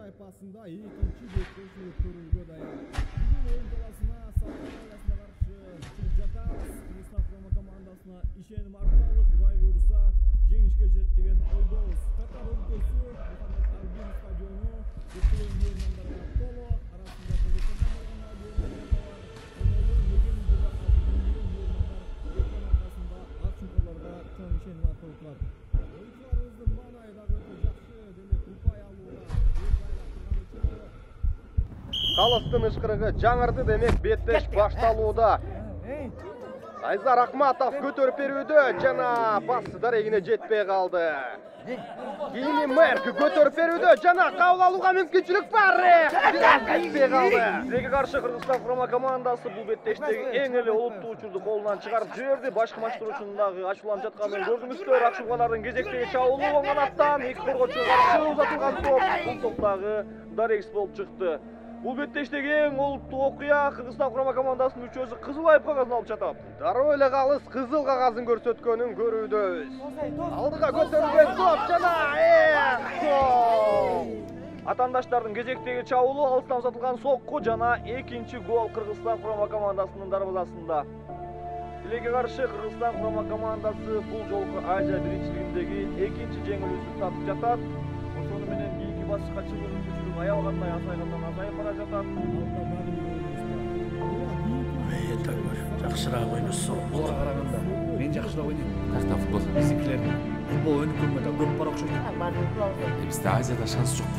тайпасында экинчи беттеши өткөрүүгө даяр. Бүгүн оюн таласына Саудовиясына каршы чыгып жатабыз. Кыргызстан курама командасына ишеним арталык, Кудай буйруса жеңишке жетет деген ойдобуз. Катар өлкөсү Мухаммед Албин стадиону көптөгөн меймандарга толо, арасында Кыргызстандан болгон меймандар бар. Өнөрдөн мекени жыга калган меймандар экран аркасында ак чуңкурларга чоң ишеним артылып турат. Oyuncularımızın manaydağı жақсы, демек ұпай алуға өз байлап тұрған үшін. Қалыстың ышқырығы жаңырды демек беттеш башталууда. Айзар Ахматов көтөрүп берүүдө жана пас дарегине жетпей қалды. Кийини Мерк көтөрүп берүүдө жана кабыл алууга мүмкүнчүлүк бар. Жетпей қалды. Бизге каршы Кыргызстан курама командасы бул беттештеги эң эле олуттуу учурду колунан чыгарып жиберди. Башкы матчтар учурунда ачууланып жатканын көрдүңүздөр. Акшубалардын кезектеги чабуулу оң канаттан эки коргоочуга каршы узатылган топ. Бул топтогу Дарекс болуп чыкты. Бул беттештеги эң олуттуу окуя. Кыргызстан курама командасынын үчөөсү кызыл айып кагазын алып жатат. Дароо эле калыс кызыл кагазын көрсөткөнүн көрүүдөбүз. Алдыга көтөрүлгөн топ жана атандаштардын кезектеги чабуулу, алыстан узатылган сокку жана экинчи гол Кыргызстан курама командасынын дарбазасында. Тилекке каршы Кыргызстан курама командасы бул жолку Азия биринчилигиндеги экинчи жеңилүүсүн тартып жатат. Ошону менен кийинки басышка чыгуу мүмкүнчүлүгү аябагандай азайгандан азайып бара жатат. Так бар. Жакшыраак ойносо. Буга караганда мен жакшыраак ойнойм. Кашта футбол. Биздикилердин футбол өнүккөнгө көп бар окшойт. Бизде Азияда шанс жок.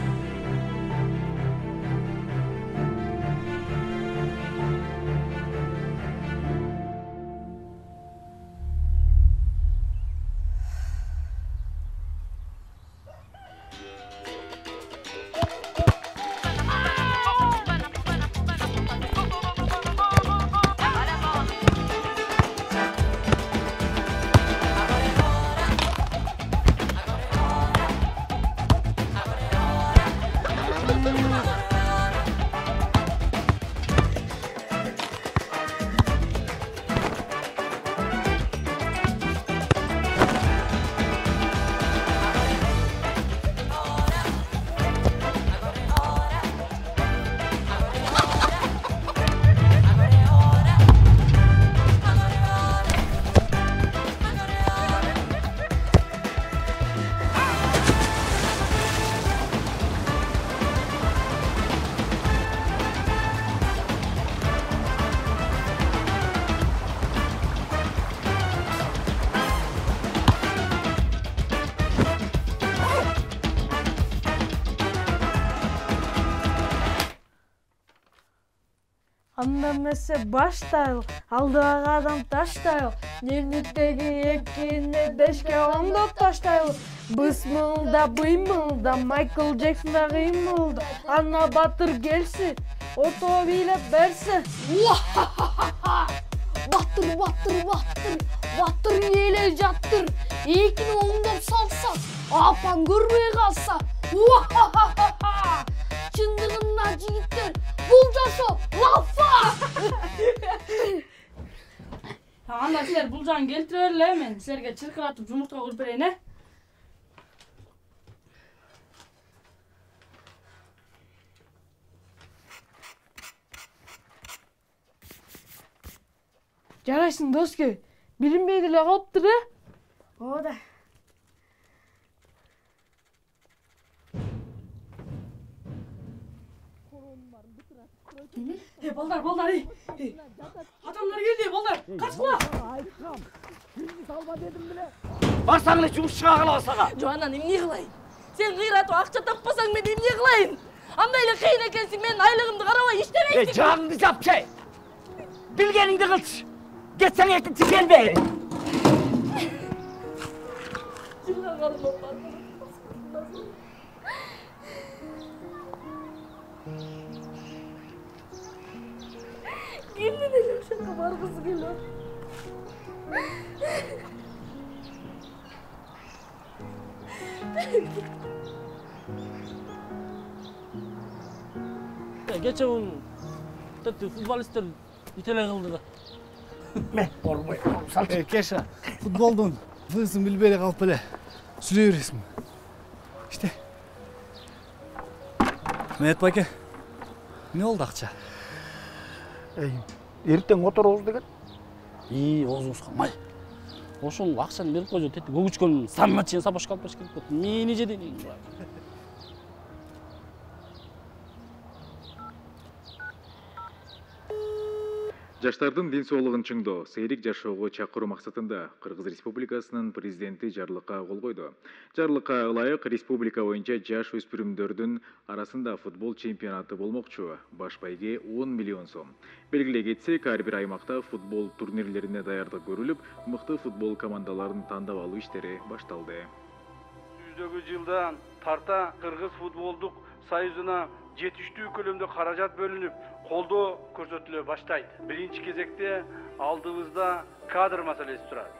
Andan mesela baştayıl, aldığına adam taştayıl, Nirnitteki ekini deşke onda taştayıl, Bısmılda bıymılda, Michael Jackson'da kıymılda, Anna Batır gelsin, otomobil'e versin. Battır, battır, battır, battır yele jattır, ekini ondap salsa, apan görmeye kalsa, Çındığından jigitler, bulcaso, laffa! Anda sizler bulcan keltireler hemen, sizlerge çırkıratıp yumurta kurup vereyim he? Yaraşsın dostum, bilinmeydiler kalıptır he? O da. Balдар, adamlar geldi balдар, kaç kula? Salma dedim bile. Барсаң эле жумушчуга калабасага. Жоанан эмне кылайын? Сен кыйратып акча таппасаң мен эмне кылайын? Андай эле кыйын экенсиң, мен айлыгымды карабай иштебейсиң. Жагыңды жапчы. Билгениңди кылчы. Кетсең экинчи келбей. Жылга калып Kimden elim şaka bargısı geliyor. Geçen gün futbolistler itele kıldı. Men borboy. Keşa, futboldan fırsın bilbeyli kalıp böyle sürüyorsun. İşte. Mehmet Bake, ne oldu akça? Эртең отыруыз деген. Оозуңуз камай. Ошол акчаны берип койжо, тетти көгүчкөнүн санына чейин сапашка алып бериш керек болот. Мени жеден. Жаштардын ден соолугун чыңдоо, сейрик жашоого чакыруу максатында Кыргыз Республикасынын президенти жарлыкка кол койду. Жарлыкка ылайык республика боюнча жаш өспүрүмдөрдүн арасында футбол чемпионаты болмокчу. Баш байге 10 миллион сом. Белгилей кетсек, ар бир аймакта футбол турнирлерине даярдык көрүлүп, мыкты футбол командаларын тандап алуу иштери башталды. Yüzdөгü жылдан тарта Кыргыз футболдук союзуна жетиштүү көлөмдө каражат бөлүнүп, колдоо көрсөтүлө баштайт. Биринчи кезекте алдыбызда кадр маселеси турат.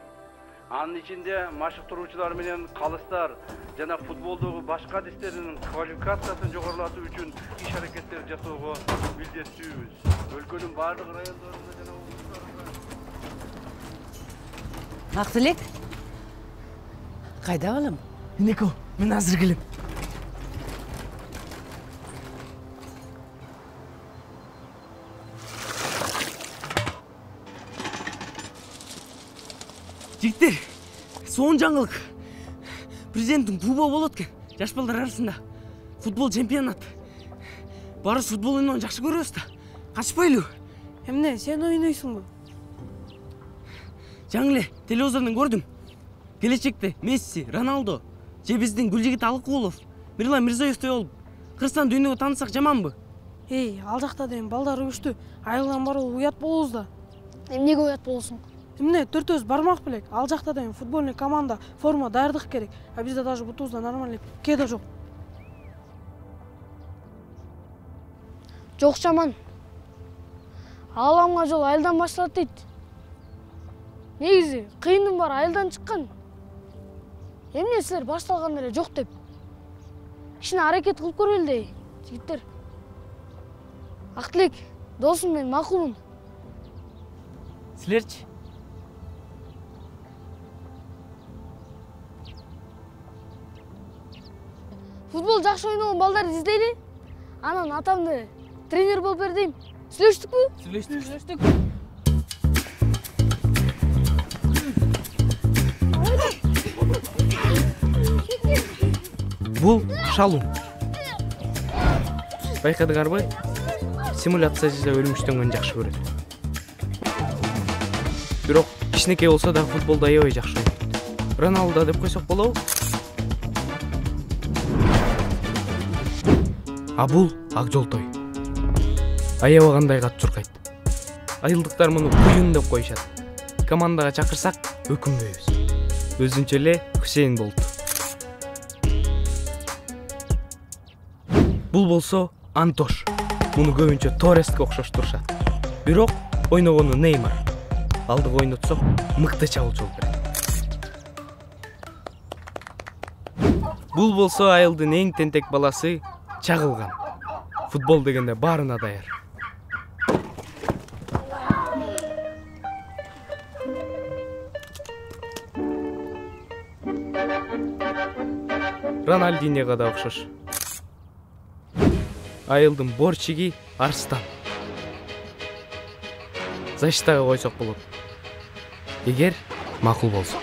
Анын ичинде машыктыруучулар менен калыстар жана футболдогу башка адистердин квалификациясын жогорулатуу үчүн иш аракеттер жасоого милдеттүүбүз. Өлкөнүн бардык райондорунда жана облустарында. Акселек? Кайда балам? Минеко, мен азыр келем. Жигиттер, сонун жаңылык. Президенттин клубу болот экен. Жаш балдар арасында футбол чемпионат. Барыбыз футбол ойноону жакшы көрөбүз да. Качпайлы. Эмне, сен ойнойсуңбу? Жаңы эле телевизордон көрдүм. Келечекте Месси, Роналдо, же биздин Гүлжигит Алыкулов, Мирлан Мирзоевдей болуп, Кыргызстан дүйнөгө таанысак жаманбы? Ал жакта деген балдар күчтүү. Айылдан баруу уят болобуз да. Эмнеге уят болосуң? Эмне, төртөөбүз бармак белек. Ал жакта деген футбольный команда, форма даярдык керек. А бизде даже бутубузда нормальный кеда жок. Жок жаман. Ааламга жол айылдан башталат дейт. Негизи кыйындын баары айылдан чыккан. Эмне силер башталганда эле жок деп? Кичине аракет кылып көрөлү дей, жигиттер. Актылек, досум мен макулмун. Силерчи? Футбол жакшы ойногон балдарды издейли. Анан атамды тренер болуп бер дейм. Сүйлөштүкпү? Сүйлөштүк. Бул шалуу. Байкадыңарбы? Симуляция жасап өлүмүштөнгөн жакшы көрөт. Бирок кичинекей болсо да футболду аябай жакшы ойнойт. Роналдо деп койсок болобу? А бул ак жолтой. Аябагандай кат чуркайт. Айылдыктар муну куюн деп коюшат. Командага чакырсак өкүнбөйбүз. Өзүнчө эле Хусейн болду. Бул болсо Антош. Муну көбүнчө Торреске окшоштурушат. Бирок ойногону Неймар. Алдыга ойнотсок мыкты чабуулчу болуп берет. Бул болсо айылдын эң тентек баласы Чагылган. Футбол дегенде баарына даяр. Рональдиньяга да окшош. Айылдын борчиги Арстан. Защитага койсок болот. Эгер макул болсо.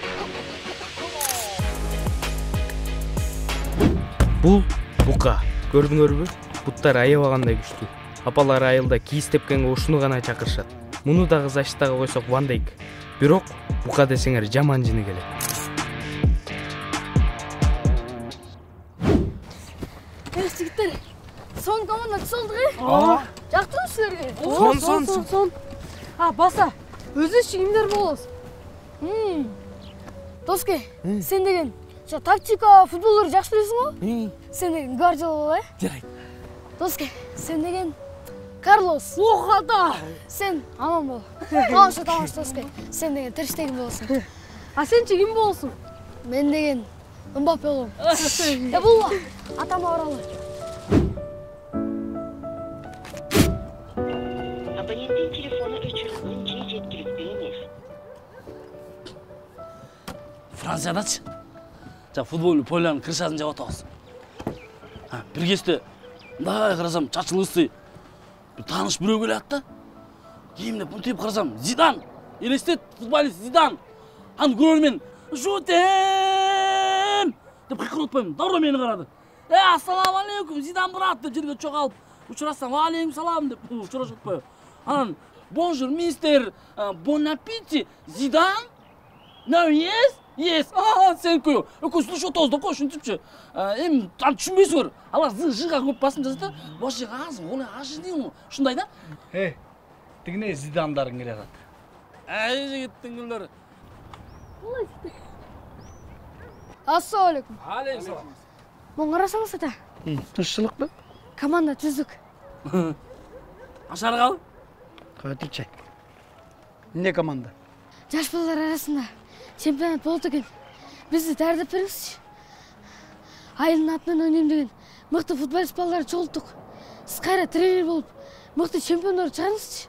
Бул Бука. Көрдүңөрбү? Буттар аябагандай күчтүү. Апалары айылда кийиз тепкенге ушуну гана чакырышат. Муну дагы защитага койсок Ван Дейк. Бирок Бука десеңер жаман жини келет. Жигиттер, сон команда түшөлдүк э? Жактырбы силерге? Сон. Баса, өзүбүз кимдер болобуз? Доске, сен деген тактика футболдорду жакшы билесиң го? Сен деген Гвардиола бол, э? Жарайт. Доске, сен деген Карлос. Охата! Сен аман бол. Тамаша Доске. Сен деген Тер Штеген болосуң. А сенчи ким болосуң? Мен деген Мбаппе болом. Булла, атама баралы. Абоненттин телефону өчүрүлгөн же жеткиликтүү эмес. Франциядачы. Футболный пойланын крышасын жаап атабыз. Бир кезде мындай карасам чачы лысый. Bir tanış biri келет да. Кийимде мынтип карасам, Зидан. Елестет, футболист Зидан. Аны көрөрмен, "Шутем!" деп кыйкырып атпаймын. Дароо мени карады. Ассаламу алейкум, Зидан брат деп жерге чогалып, учурасам, "Алейкум салам" деп учурашып атпайбы. Анан, "Bonjour, мистер, bon appétit, Зидан?" "No, yes?" "Yes." Сен көө. Экөөс слушай отоз да кой, ушинтипчи. Эми аны түшүнбөйсүңөр. Алар жыга көп басым жазат да. Бош аз, оны ашы дейм. Ушундай да. Тигине Зидандарың келе атат. Жигиттин гүлдөрү. Ассалам алейкум. Алейкум салам. Мон карасаңыз ата. Тынччылыкпы? Команда түздүк. Ашар кал. Кайтычай. Эмне команда? Жаш балдар арасында чемпионат болду экен. Бизди даярдап бериңизчи. Айылдын атынан ойнойм деген мыкты футболист балдарды чогулттук. Сиз кайра тренер болуп, мыкты чемпиондорду чыгарыңызчы.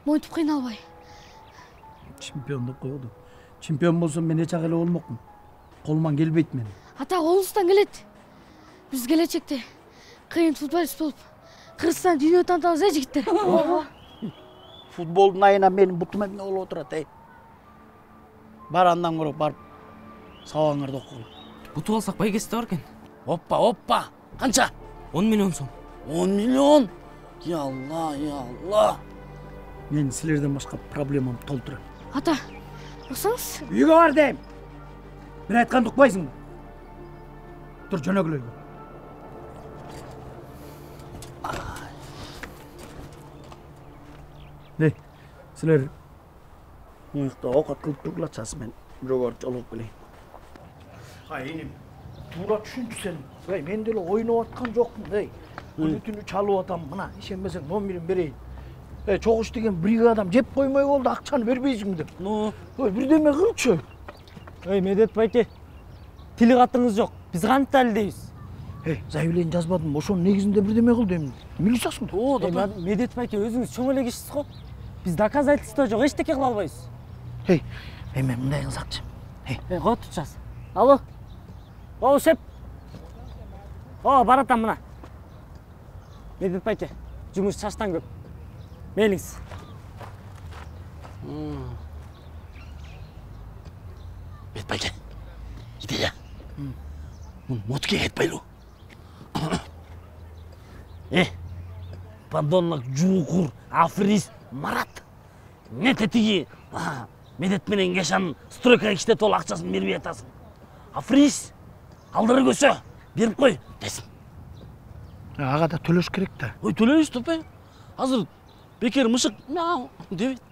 Монтип кыйналбай. Чемпиондук койду. Чемпион болсом мен эч ак эле болмокмун. Колуман келбейт менин. Ата колуңуздан келет. Биз келечекте кыйын футболист болуп, Кыргызстан дүйнө тантабыз, жигиттер. Футболдун айына менин бутума эмне болуп отурат, Бар андан көрө барып сабагыңарды окугула. Бутуп алсак байгесте бар экен. Оппа. Канча? 10 миллион сом. 10 миллион? Я Алла. Мен силерден башка проблемам толтура. Ата, оксаңыз? Үйгө бар дейм. Мен айтканды укпайсыңбы? Тур, жөнөгүл үйгө. Силер мыйыкта оокат кылып тургулачасыз, мен бирөөгө жолугуп келейин. Иним, туура түшүнчү сен. Мен деле ойноп аткан жокмун, Күнү-түнү чалып атам, мына ишенбесең номерин берейин. Чогуш деген бригадам жеп коймой болду, акчаны бербейсиң деп. Бирдеме кылчу. Медет байке, тили катыңыз жок. Биз кантип далилдейбиз? Заявление жазбадым, ошонун негизинде бирдеме кыл дейм. Милисиясың? Медет байке, өзүңүз чоң эле кишисиз го. Биз доказательство жок, эчтеке кыла албайбыз. Мен мындай кылсакчы. Го турчасыз. Алло. Шеп. Баратам мына. Медет байке, жумуш чачтан көп. Мейлиңиз. Медет байке. Идея. Мотке кетпейлу. Подонок, жуукур, аферист, Марат. Не тетиги? Медет менен Кешан стройкага иштетип ал акчасын бербей атасың. Аферист, алдыры көсө, берип кой десин. Ага да төлөш керек да. Төлөйбүз топе. Азыр бекер мышык дебейт.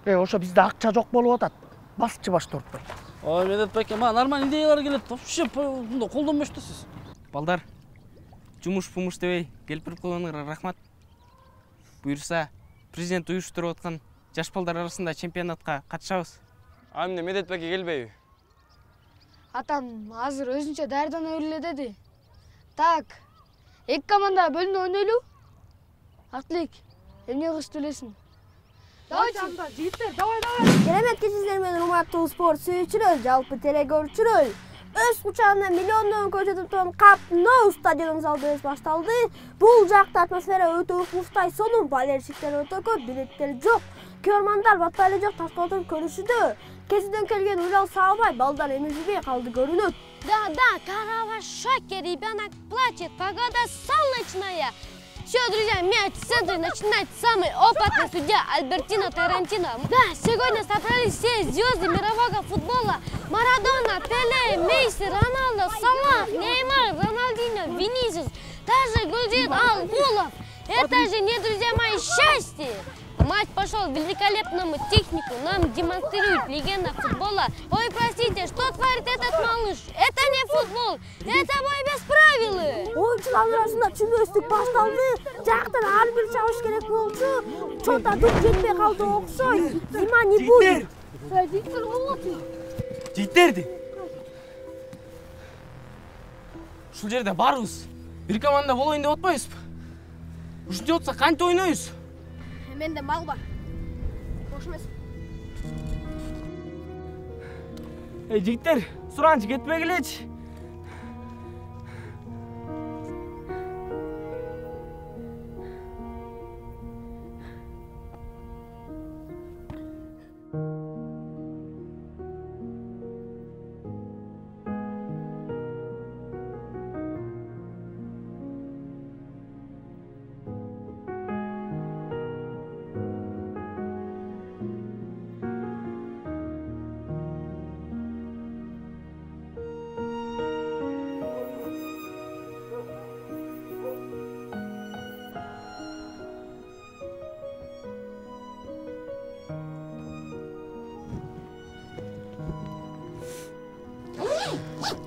Ошо бизде акча жок болуп атат. Басчы башты ортпой. Медет байке, мага нормальный идеялар келет. Вообще колдонбош да сиз. Балдар, жумуш дебей келип туруп калганыңарга рахмат. Буюрса, президент уюштуруп аткан жаш балдар арасында чемпионатка катышабыз. Эмне Медет байке келбейби? Атам азыр өзүнчө даярданып эле деди. Так, эки команда бөлүнүп ойнойлу. Актылык, эмне кылышты билесиң? Давай, жигиттер, давай. Кереметке сиздер менен урматтуу спорт сүйүүчүлөр, жалпы телекөрүүчүлөр. Өз учагында миллиондон көрсөтүп турган Кап Nou стадионунун залдыбыз башталды. Бул жакта атмосфера өтө укмуштай, сонун болельщиктер өтө көп, билеттер жок. Көрмандар батпай эле жок, ташка отуруп көрүшүдө. Кезиден келген Урал Саабай балдар эмизбей калды көрүнөт. Да, карава шоке, ребенок плачет, погода солнечная. Все, друзья, мяч в центре начинает самый опытный судья Альбертино Тарантино. Да, сегодня собрались все звезды мирового футбола. Марадона, Пеле, Месси, Роналдо, Салах, Неймар, Рональдинho, Винисиус, даже Гульдин Алгулов. Это же не, друзья мои, счастье. Матч пошел великолепному технику, нам демонстрирует легенда футбола. Ой, простите, что творит этот малыш? Это не футбол, это бой без правил. Oyuncular arasında çümöstük başlandı. Жактан ар бир чабыш керек болчу. Чота дуп жетпей калды окшой. Дима не будет. Виктор болот. Жигиттерди. Ушул жерде барыбыз. Бир команда болоюн деп атпайбызбы? Ушинтип атса кантип ойнойбуз? Менде мал бар. Бош эмес. Жигиттер, суранчы кетпегилечи.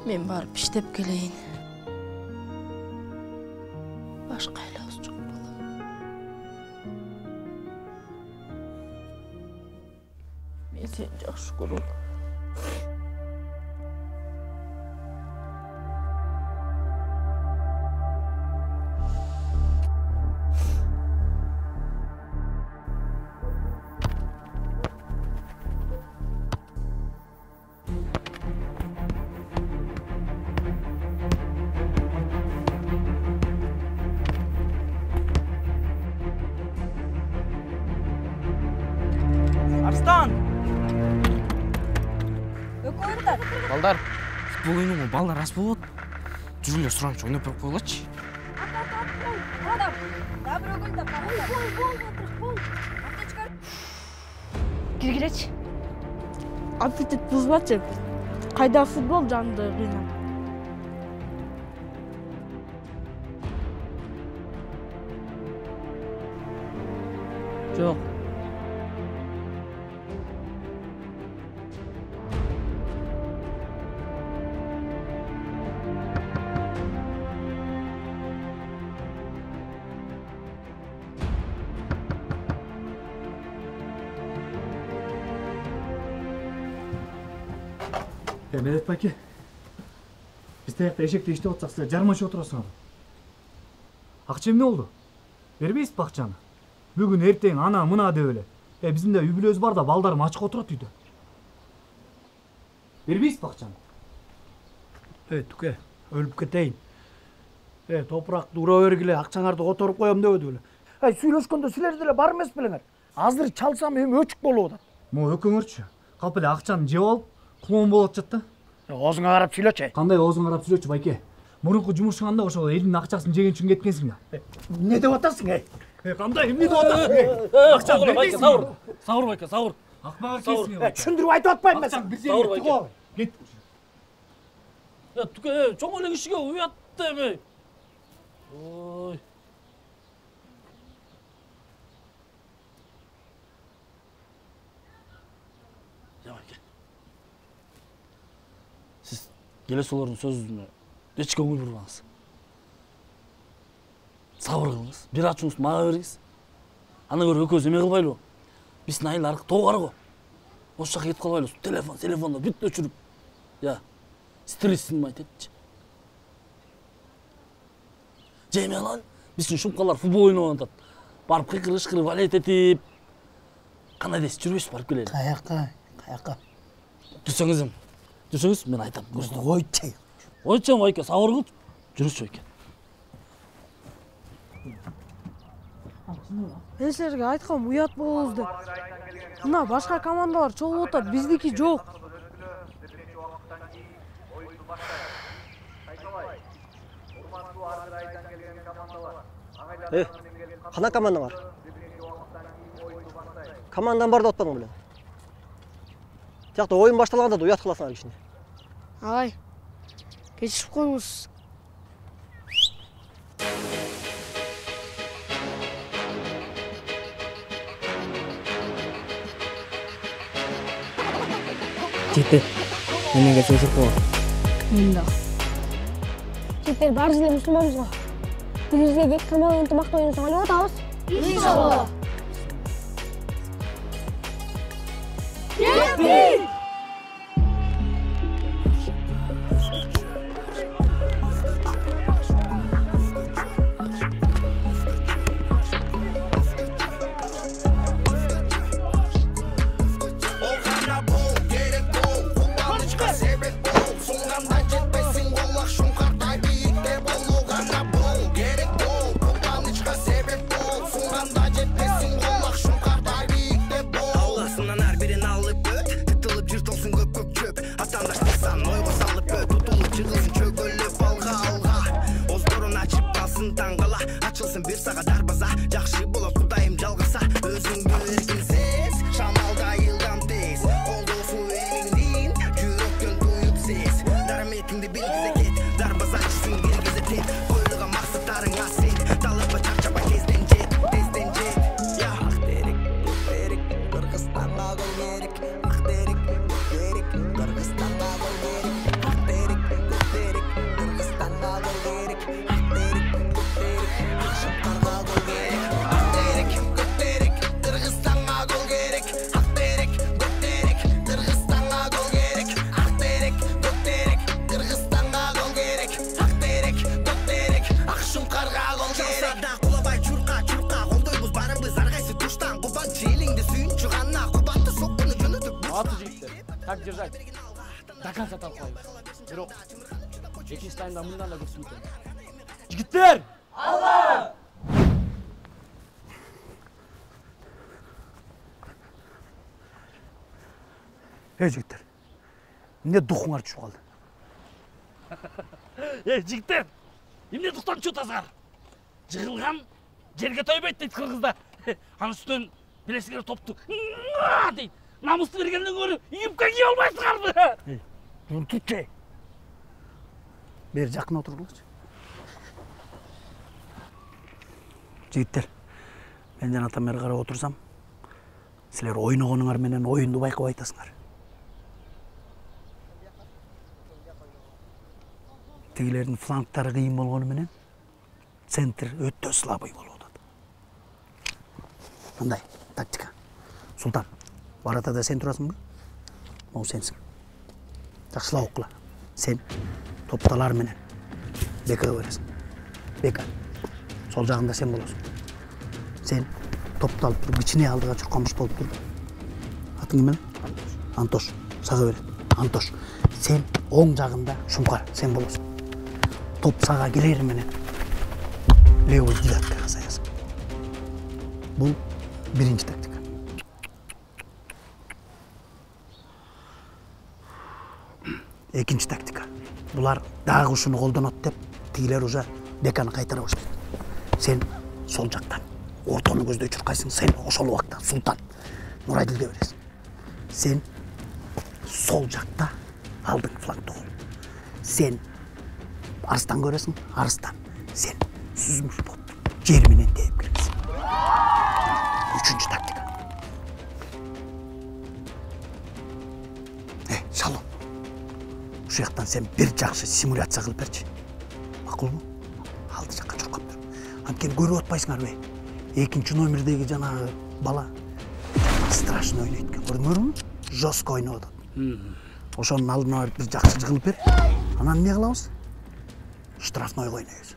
Men barıp iştep keleyin. Başka ilahız çok balam. Men seni жақсы көрем. Арстан! Балдар, футбол ойнауға балдар аз болады. Жүріңдер сұрамшы ойнап тұрып қойылатшы. Киргиреч. Аппетит бұзбачы. Қайда футбол жанды қиынам. Жоқ. Медет баке. Біз таяқта эшекте иштеп отсақ, сіздер жармашы отырасың. Ақша эмне болду? Бербейсіз бақчаны. Бүгін ертең ана мына деп эле. Біздің де үй бүлөбүз бар да балдарым ачык отурат үйдө. Бербейсіз бақчаны. Түке, өлүп кетейин. Топуракты ура бергиле, акчаңарды которуп коем дебеди беле. Сүйлөшкөндө силер деле бар эмес белеңер. Азыр чалсам эми өчүк болуп атат. Мо өкөңөрчү. Кап эле акчаны жеп алып, кулон болуп атат да. Оозуңа карап сүйлөчү. Кандай оозуңа карап сүйлөчү байке? Мурунку жумушуңанда ошол элдин акчасын жеген үчүн кеткенсиң да. Эмне деп атасың, Кандай эмне деп атасың? Акчаны бербейсиң. Сабыр байке, сабыр. Акмага келсиң. Түшүндүрүп айтып атпайм мен. Сабыр байке. Кет. Түке, чоң эле кишиге уятты эми. Ой. Siz келесолордун сөзүнө эч көңүл бурбаңыз. Сабыр кылыңыз. Бир ачууңузду мага бериңиз. Аны көрүп экөөбүз эме кылбайлыбы? Биздин айыл аркы тоогар го. Ошол жака кетип калбайлыбыз. Телефонду бүт өчүрүп. Стрессин айтетчи. Жеме алан, биздин шумкалар футбол ойноп атат. Барып кыйкырып, валет этип. Кандай дейсиз, жүрбөйсүз барып келели. Каяка? Жүрсөңүз мен айтам. Ойчай. Ойчай байке, сабыр кыл. Жүрүшү байке. Мен силерге айткам уят болуңуз деп. Мына башка командалар чогулуп атат, биздики жок. Кандай команда бар? Командан бар деп атпадың беле? Тиякта ойын башталганда да уят кыласыңар кичине. Ай. Кечирип коюңуз. Жетет. Мененге сөзүп кой. Мен да. Теперь бар эле мусулманбыз го. Бирибизге эки команда ынтымактуу ойносоң алып атабыз. Иншалла. Кеттик! Аты жігіттер. Так держать. До конца талқылаймыз. Бирок экинчи таймда мындан да күрсүн экен. Жигиттер! Алла! Жігіттер, эмне духуңар түшүп калды? Жигиттер! Эмне дуктан түшүп атасыңар? Жыгылган жерге тойбойт дейт кыргызда. Анын үстүнөн билесиңер топту дейт. Намысты бергенден көрү юбка кие албайсыңарбы? Турчу. Бери жакын отургулачы. Жигиттер, мен жана атам бери карап отурсам, силер ойногонуңар менен оюнду байкабай атасыңар. Тигилердин флангтары кыйын болгону менен центр өтө слабый болуп атат. Мындай тактика. Султан, баратада сен турасыңбы? Могу сенсиң. Жакшылап окула. Сен топталар менен бекага бересиң. Бека. Сол жагында сен болосуң. Сен топталып туруп, кичине алдыга чуркамыш болуп тур. Атың ким эле? Антош. Сага берет. Антош. Сен оң жагында Шумкар, сен болосуң. Топ сага келери менен левый девяткага саясың. Бул биринчи тактика. Экинчи тактика. Булар дагы ушуну колдонот деп, тигилер уже беканы кайтара баштайт. Сен сол жактан ортону көздөй чуркайсың. Сен ошол убакта Султан Нурайдилге бересиң. Сен сол жакта алдың флангты кол. Сен Арыстан көресің, Арыстан. Сен сүзмүш болуп жер менен тээп киресиң. Үчүнчү тактика. Шалу. Ушул жактан сен бир жакшы симуляция кылып берчи. Макулбу? Алды жакка чуркап тур. Анткени көрүп атпайсыңарбы? Экинчи номердеги жанагы бала страшно ойнойт экен. Көрдүңөрбү? Жестко ойноп атат. Ошонун алдына барып бир жакшы жыгылып бер. Анан эмне кылабыз? Штрафнойго ойнойбуз.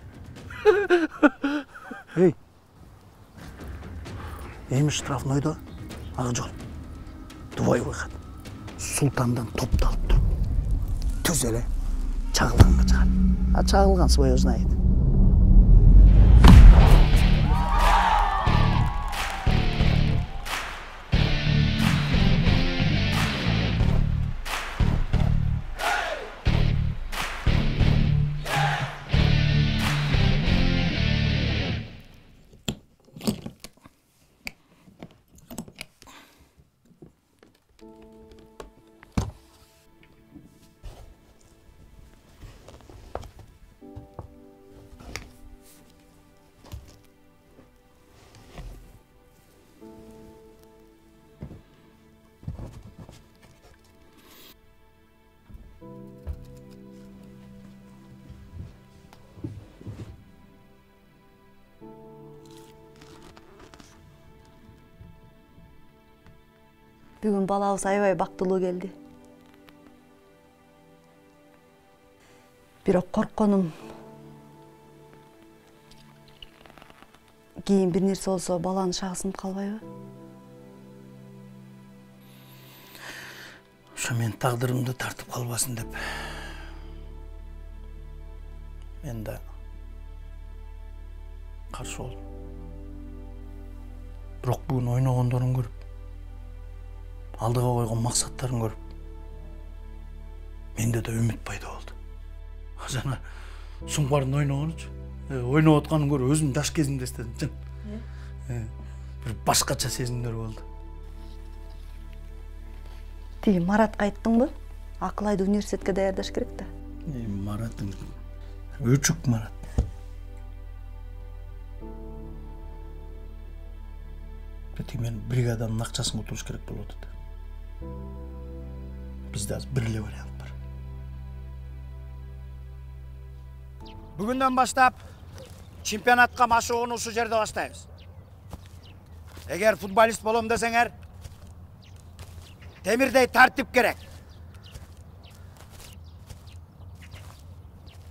Эми штрафнойдо Акжол двой выход. Султандан топты алып туруп, түз эле чагылганга чыгат. А чагылган свое знает. Бүгүн балабыз аябай бактылуу келди. Бирок коркконум кийин бир нерсе болсо баланын шагы сынып калбайбы? Ошо мен тагдырымды тартып калбасын деп. Мен да каршы болдум. Бирок бүгүн ойногондорун көрүп, алдыга койгон максаттарын көрүп, менде да үмүт пайда болду. Жана Суңкардын ойногонучу, ойноп атканын көрүп өзүм жаш кезимде эстедим, чын. Бир башкача сезимдер болду. Тиги Маратка айттыңбы? Акылайды университетке даярдаш керек да. Мараттын өчүк Марат. Тиги мен бригаданын акчасын отуруш керек болуп атат. Бизде азыр бир эле вариант бар. Бүгүндөн баштап чемпионатка машыгууну ушул жерде баштайбыз. Эгер футболист болом десеңер, темирдей тартип керек.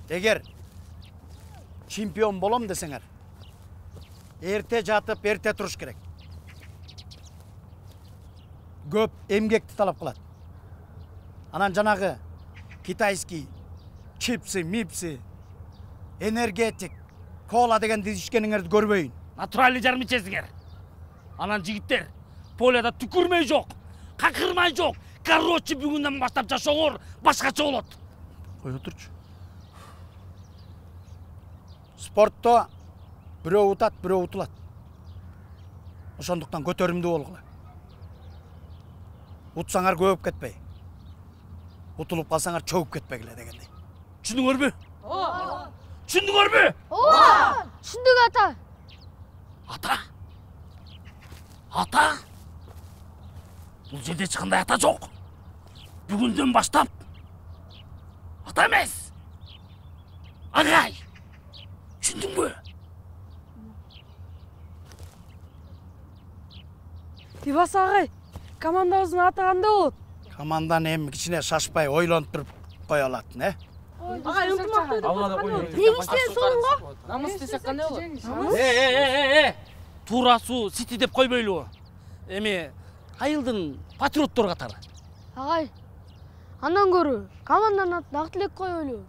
Эгер чемпион болом десеңер, эрте жатып, эрте туруш керек. көп эмгекти талап кылат. Анан жанагы китайский чипсы, мипсы, энергетик, кола дегенди ичкениңерди көрбөйүн. Натуральный жарым ичесиңер. Анан жигиттер, полияда түкүрмөй жок, какырмай жок. Короче, бүгүндөн баштап жашооңор башкача болот. Кой отурчу. Спортто бирөө утат, бирөө утулат. Ошондуктан көтөрүмдүү болгула. Утсаңар көбөп кетпей. Утулуп калсаңар чөгүп кетпегиле дегендей. Түшүндүңөрбү? Түшүндүңөрбү? Ооба! Түшүндүк ата. Ата? Ата? Бул жерде эч кандай ата жок. Бүгүндөн баштап ата эмес. Агай. Түшүндүңбү? Ибас агай, командабыздын аты кандай болот? Команданы эми кичине шашпай ойлонтуруп кое алат, не? Агай, ынтымактуу. Негиштен сонго? Намыс десек кандай болот? Туурасу Сити деп койбойлубу? Эми айылдын патриоттору катары. Агай, андан көрү команданын атын Актилек коелу.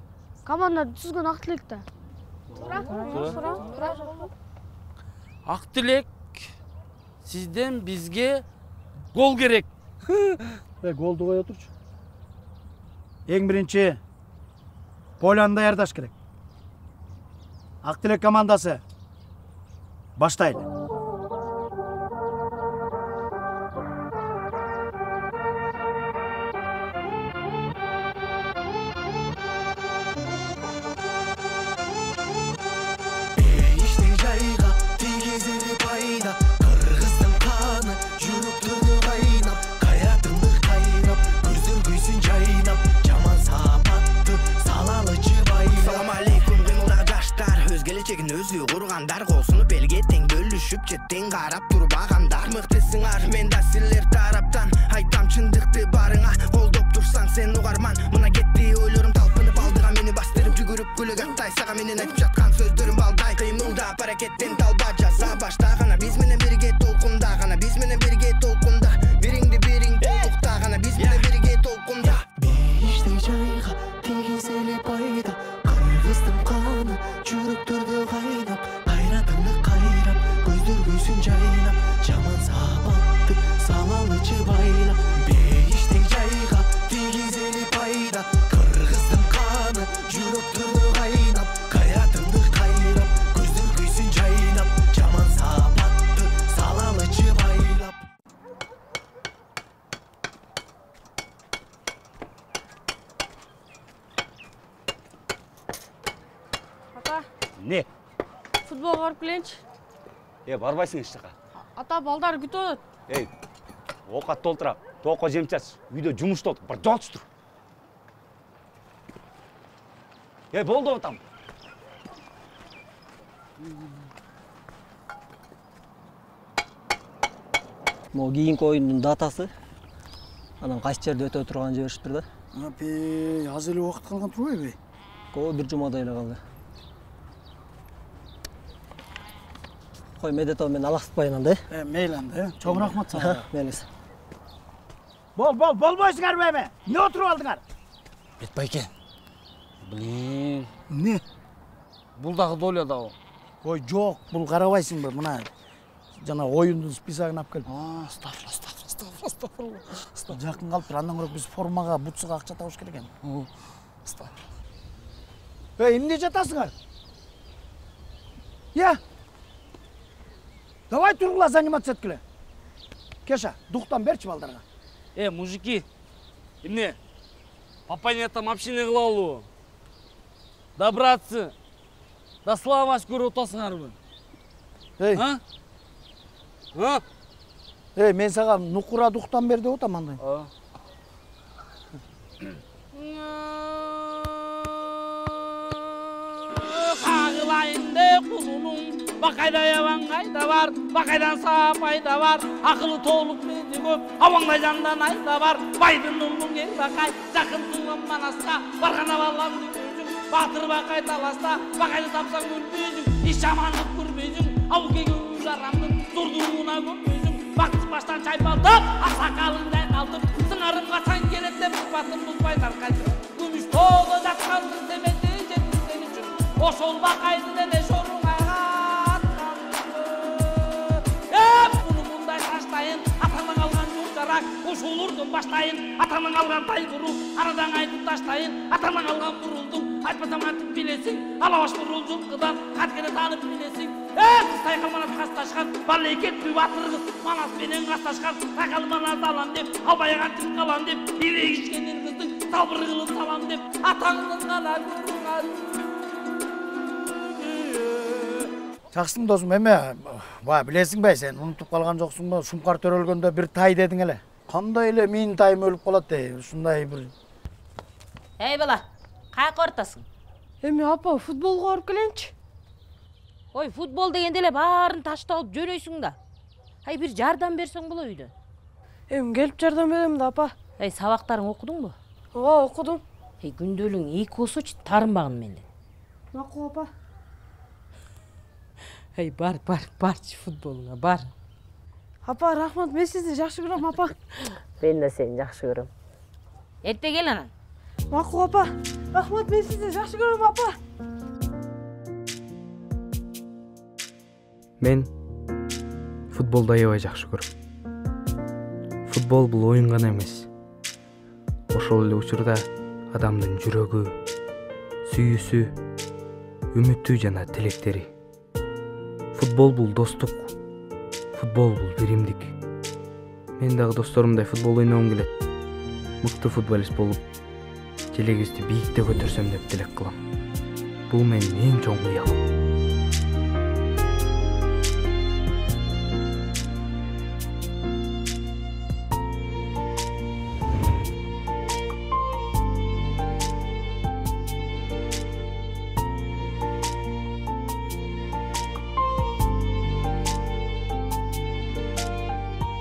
Команданы түзгөн Актилек да. Актилек, сизден бизге гол керек. Голду кой отурчу. Эң биринчи Поляны даярдаш керек. Актилек командасы баштайлы. Өзү кургандар колсунуп элге тең бөлүшүп жеттен карап турбагандар мыктысыңар мен да силер тараптан айтам чындыкты барыңа колдоп турсаң сен угарман мына кетти ойлорум талпынып алдыга мени бастырып жүгүрүп күлүк аттай сага менен айтып жаткан сөздөрүм балдай кыймылдап аракеттен талба жаза баштагана биз менен бирге толкунда гана биз менен бирге толкунда бириңди бириң толукта гана биз менен бирге толкунда бейиштей жайга тийгиз эле пайда кыргыздын каны жүрөктөрдө кайнап кайратыңды кайрап көздөр күйсүн жайнап жаман сапатты салалычы байлап бейиштей жайга тийгиз эле пайда кыргыздын каны жүрөктөрдө кайнап кайратыңды кайрап көздөр күйсүн жайнап жаман сапатты салалычы байлап. Не? Футболга барып келейинчи. Барбайсың эч жака. Ата балдар күтүп атат. Оокат толтура. Тоокко жем чач. Үйдө жумушта отур. Бар жолчу тур. Болду атам. Могу кийинки оюндун датасы. Анан кайсы жерде өтө турганын жиберишиптир да. Аз эле убакыт калган турбайбы? Бир жумадай эле калды. Кой Медетов мен алаксытпайын анда. Мейли анда, чоң рахмат сага. Мейлиңиз. Болбойсуңарбы эми? Эмне отуруп алдыңар? Бетбайке. Блин. Не? Бул дагы доля дагы. Ой, жок, бул карабайсыңбы? Мына жана оюндун списогун алып келип. Астагфирулла. Жакын калыптыр, андан көрө биз формага, бутсуга акча табыш керек экен. Эмне жатасыңар? Давай тургула, заниматься эткиле. Кеша, дуктан берчи балдарга. Мужики, эмне? Папайня там община кылалыбы? Да, братцы, да славаш көрүп атасыңарбы? Мен сага нукура дуктан бер деп атам андай. Кагылайынды кулунун бакайда ябаңгайда бар, бакайдан сапайда бар, акылы толук мези көп, абаңдай жандан айда бар, байдын улун ел бакай, жакын туган манаска, баргана баламды көзүң, батыр бакай таласта, бакайды тапсаң өлбөйсүң, иш жамандык көрбөйсүң, ауке көгү жарамдын, зордугуна көппөйсүң, бақсы баштан шайпалтып, ақсақалыңдай қалтып, сыңарым қасан келет деп сұхбатын бұзбайдар қайтып. Күміш толы жатқанды семетті жеткізген үшін, ошол бақайды дене шоруңа бұны мұндай таштайын, атаның алған жұртарақ, ошолурдың баштайын, атаның алған тайғыру, арадан айтып таштайын, атаның алған бұрылдың, айтпасам айтып білесің, алаваш бұрыл жылқыдан, қаткені танып білесің. Қыстай қалманат қасташқан, баллекет бүй батыр қыз, манас менен қасташқан, тақал манас алам деп, албайған тіп қалам деп, ирек ішкенен қыздың, салбыр қылып салам деп, атаңның ғана көріңар. Жақсың досым, эме, білесің бәй, сен ұнытып қалған жоқсың ба, Шұңқар төрөлгөндө бір тай дедің әле. Қандай еле менің тайым өліп қалады, шындай бір. Ей бала, қайық ортасың? Эми апа, футболға барып келейінші. Ой, футбол дегенде эле баарын ташталып жөнөйсүң да. Ай, бир жардам берсең боло үйдө. Келип жардам берем да апа. Ай, сабактарың окудуңбу? Ооба, окудум. Күндөлүң 2 болсочу тарынбагын менде. Макул апа. Барчы футболуңа, бар. Апа, рахмат, мен сизди жакшы көрөм, апа. Мен да сени жакшы көрөм. Эрте кел анан. Макул апа. Рахмат, мен сизди жакшы көрөм, апа. Мен футболду аябай жакшы көрөм. Футбол бул оюн гана эмес. Ошол эле учурда адамдын жүрөгү, сүйүүсү, үмүтү жана тилектери. Футбол бул достук. Футбол бул биримдик. Мен дагы досторумдай футбол ойногум келет. Мыкты футболист болуп, желегибизди бийикте көтөрсөм деп тилек кылам. Бул менин эң чоң кыялым.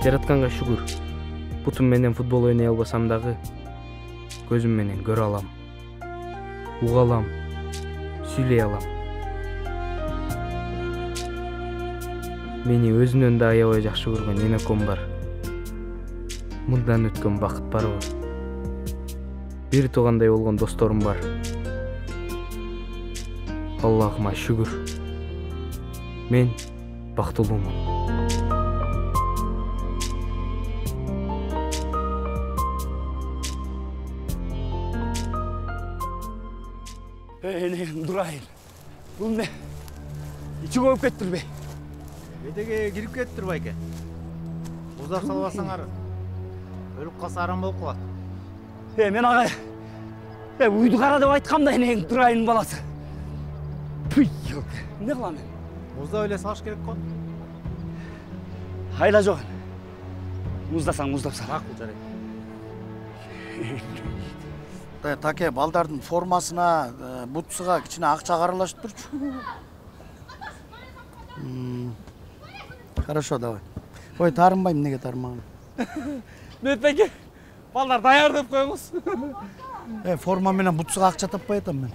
Жаратканга шүгүр. Бутум менен футбол ойнай албасам дагы көзүм менен көрө алам. Уга алам, сүйлөй алам. Мени өзүнөн да аябай жакшы көргөн энеком бар. Мындан өткөн бакыт барбы? Бир туугандай болгон досторум бар. Аллахыма шүгүр. Мен бактылуумун. Durayın. Bu ne? İçi koyup kettir be. Bedege girip kettir bayke. Uzak salvasaңар. Өлүп калса арам болуп калат. Men ağa. Uydu kara деп айткам да энең Durayın баласы. Пуй, yok. Ne kılam men? Музда эле салыш керек го. Hayla жок. Муздасаң муздап сал. Макул жарайт. Таке, балдардын формасына, бутсыға кичине акча каралашып турчу. Хорошо, давай. Ой, тарынбайм, неге тарынбаган? Мөтбеке, балдар даяр деп коюңуз. Форма менен бутсыға акча таппай атам мен.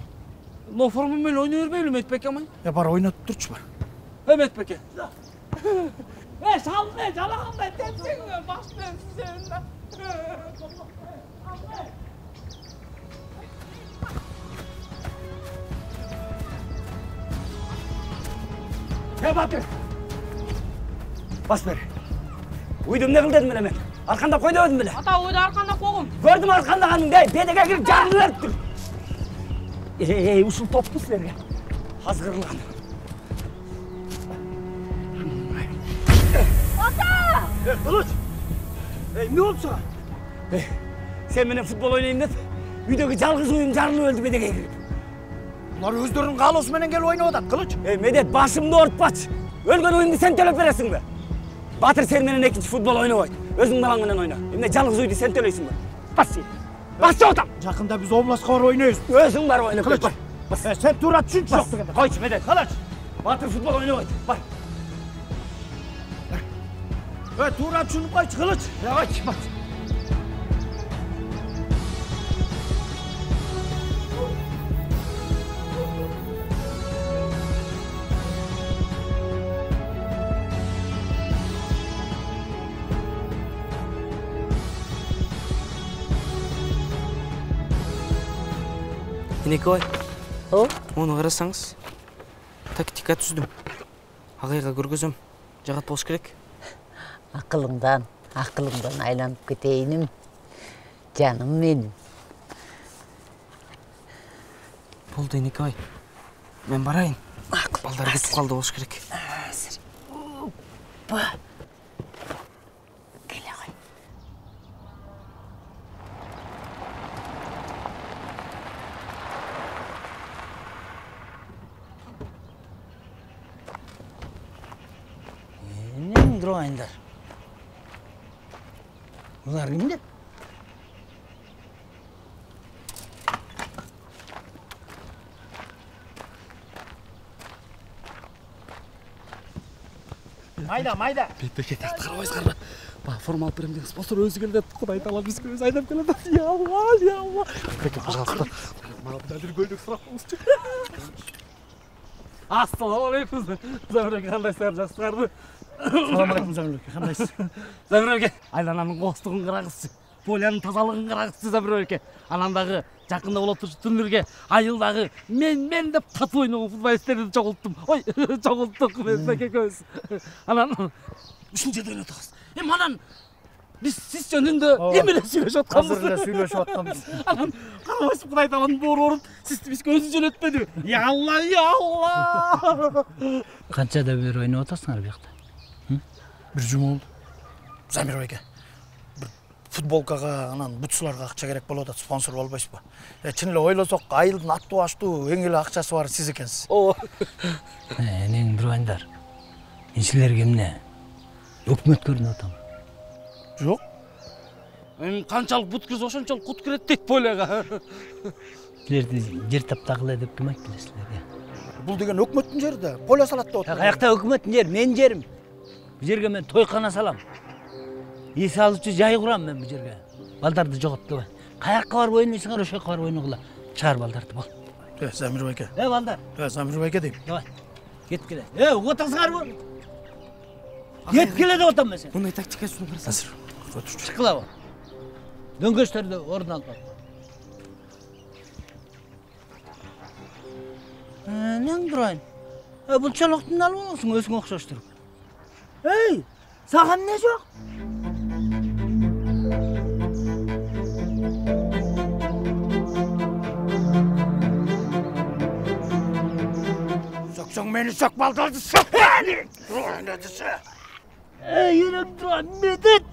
Но форма менен ойной бербейли Мөтбеке амай? Бар ойнотуп турчу бар. Мөтбеке. Шал не, жалагандай тепсең, баштан сизен. Батыр! Бас бер. Уйдum ne kıl dedim ben. Arkanda koy dedim bile. Ата, ойду арканда койгум. Gördüm arkandaganyың, бедеге кирип жарылып тур. Ушул топпу силерге. Азгырлан. Ата! Кылыч! Ne oldu sana? Sen менен futbol oynayayım деп, үйдөгү жалгыз уюм жарылып өлдү бедеге кирип. Булар өздөрүнүн каалоосу менен келип ойноп атат, Кылыч. Медет, башымды оорутпачы. Өлгөн уюмду сен төлөп бересиң бе? Батыр сен менен экинчи футбол ойнобойт. Өзүң балаң менен ойна. Эмне жалгыз уйду сен төлөйсүң бе? Бас сен. Бас жоготам. Жакында биз областка барып ойнойбуз. Өзүң барып ойно. Кылыч. Сен туура түшүнчү. Койчу Медет. Кылыч. Батыр футбол ойнобойт. Бар. Туура түшүнүп койчу, Кылыч. Койчу, бар. Тинекебай. Оны қарасаңыз, тактика түздім. Ағайға көргізім, жағат болш керек. Ақылыңдан айланып кетейінім. Жаным менің. Болды, Тинекебай. Мен барайын. Балдар кетіп қалды болш керек. Келе ғой. Нен тұрғайындар? Бұлар кімдер? Майда. Бетбеке тақты қарабайыз қарба. Форма алып беремін деген спонсор өзі келеді. Құдай тағала бізге өзі айдап келеді. Я Алла. Бетбеке, пожалуйста. Маған бір көлік сұрақ болсын. Ассалаумағалейкум. Зәуреке, қандайсыздар, жақсыларды? Саламалейкум Зәуреке, қандайсыз? Зәуреке, айлананың қостығын қарағызсы. Поляның тазалығын қарағызсы, Зәуреке. Анандағы жақында болып тұршы түрлерге айылдағы мен деп қату ойнаған футболистерді жоғылттым. Ой, жоғылттық Бетбеке көз. Анан, үшінші жерде ойнатығыз. Анан, біз сіз жөнінде емеле сөйлешіп отқанбыз. Қазір де сөйлешіп отқанбыз. Анан, қарабайсып Құдай тағаланың бор орын, сізді біз көзін жөнетпеді. Я Алла. Қаншада бері ойнап отырсыңар бұл жақта? Бір жұма болды. Замир байке. Футболкаға, анан бутсуларға ақша керек болады, спонсор болбайсыз ба? Чын эле ойлосок, айылдын аттуу аштуу эң эле акчасы бар сиз экенсиз. Энең бирайындар. Мен силерге эмне? Өкмөт көрүнүп атам. Жок. Мен канчалык бут кирсе ошончолук кут кирет дейт Поляга. Силерди жер таптагыла деп ким айтты силерге? Бул деген өкмөттүн жери да, Поля салат деп атат. Каякта өкмөттүн жери, менин жерим. Бул жерге мен тойкана салам. Ес алуучу жай курам мен бул жерге. Балдарды жоготтубай. Каякка барып ойнойсуңар, ошол жака барып ойногула. Чыгар балдарды бол. Замир байке. Балдар. Замир байке дейм. Давай. Кет келе. Отурсуңарбы? Кет келе деп атам мен сени. Мындай тактикасын карасаңыз. Чыккыла. Дөңгөчтөрдү орун алып. Нең турайын? Бул чалоктун алып аласың, өзүңө окшоштуруп. Эй, сага эмне жок? Söksöң meni, sök balдарды, sök meni! Ne dese? Yerem Turan, Medet!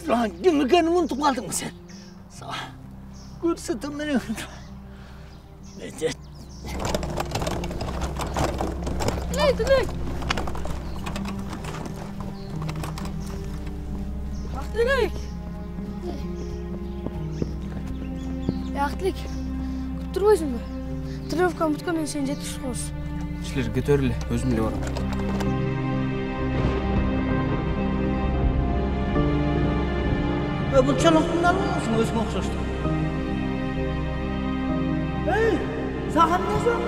Turan, kim ekenini unutup kaldın mı sen? Sağ ol. Ko'rsatın beni. Medet. Dilek! Dilek! Dilek, күтіп тұрбайсың ба? Тренировканы бүткөн мен сени жеткизип коебуз. Силер көтөрүлө, өзүм эле барам. Бул чалоктун алып аласың, өзүңө окшоштур. Эй, сага эмне жок?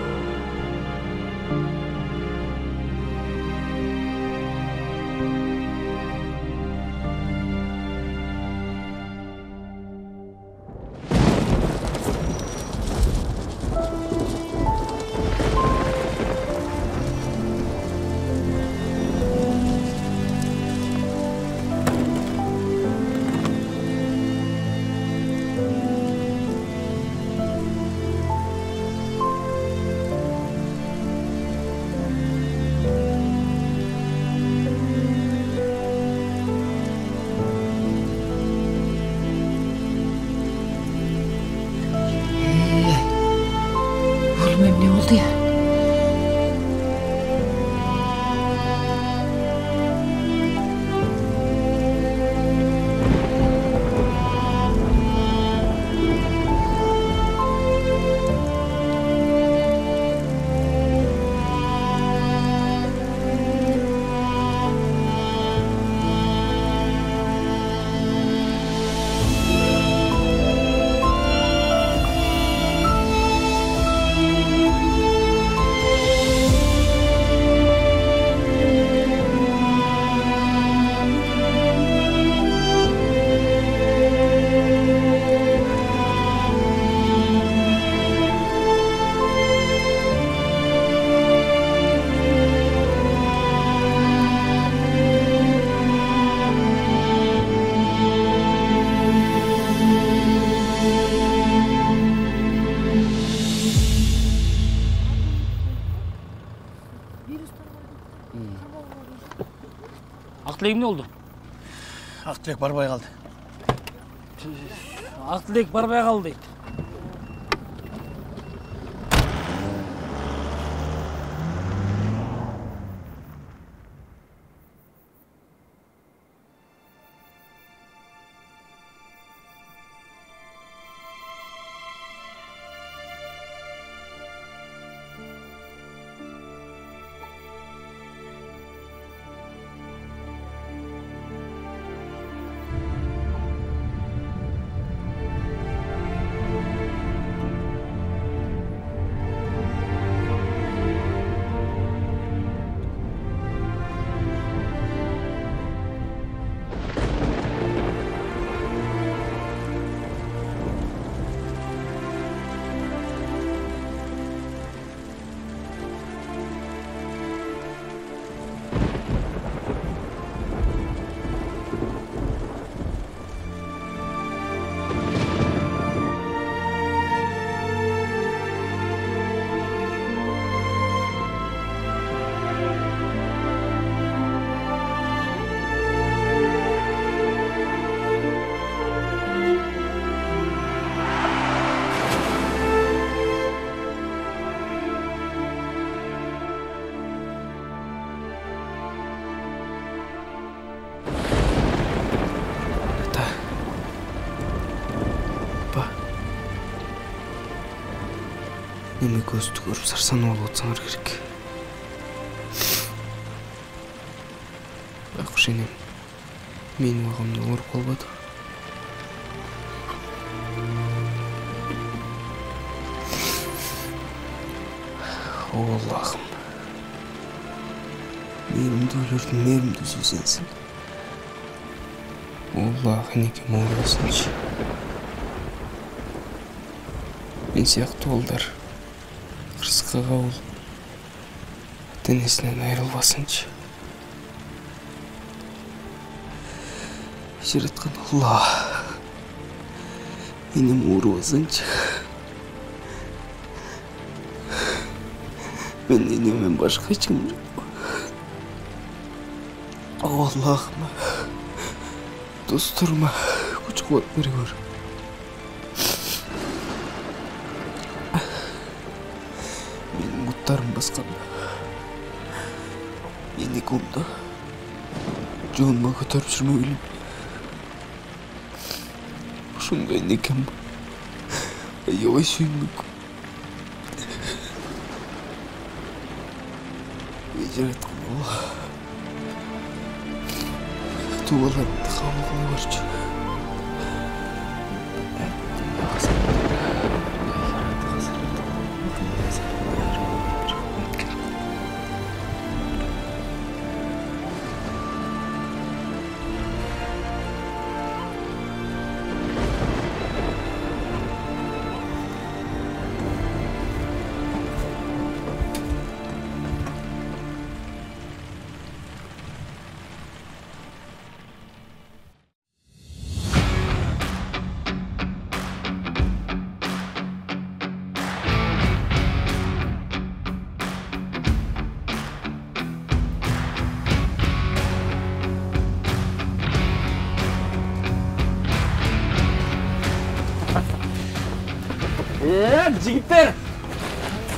Ақтілек не oldu? Ақтілек барбай қалды. Ақтілек барбай қалды дейді. Мені көзді көріп сарсанып алып отсаңар керек. Байқұш енем, менің ағамды ұрып қалбады. О Аллахым, мейірімді өлердің мейірімді сөзенсің. Аллах енекем ауырасыншы. Мен сияқты олдар қырсыққа қауыл денесінен айырылбасыншы. Жаратқан Алла, енем ауырбасыншы. Мен енеммен башқа ешкім жоқ. Аллахым, достарыма күш қуат бері көр. Мұттарым басқанда, ені комда жоныма көтеріп жүрмегілім. Шындай некем аябай сүйінмек. Жаратқан Алла, дуаларымды қабыл қыла көрші. Жігіттер,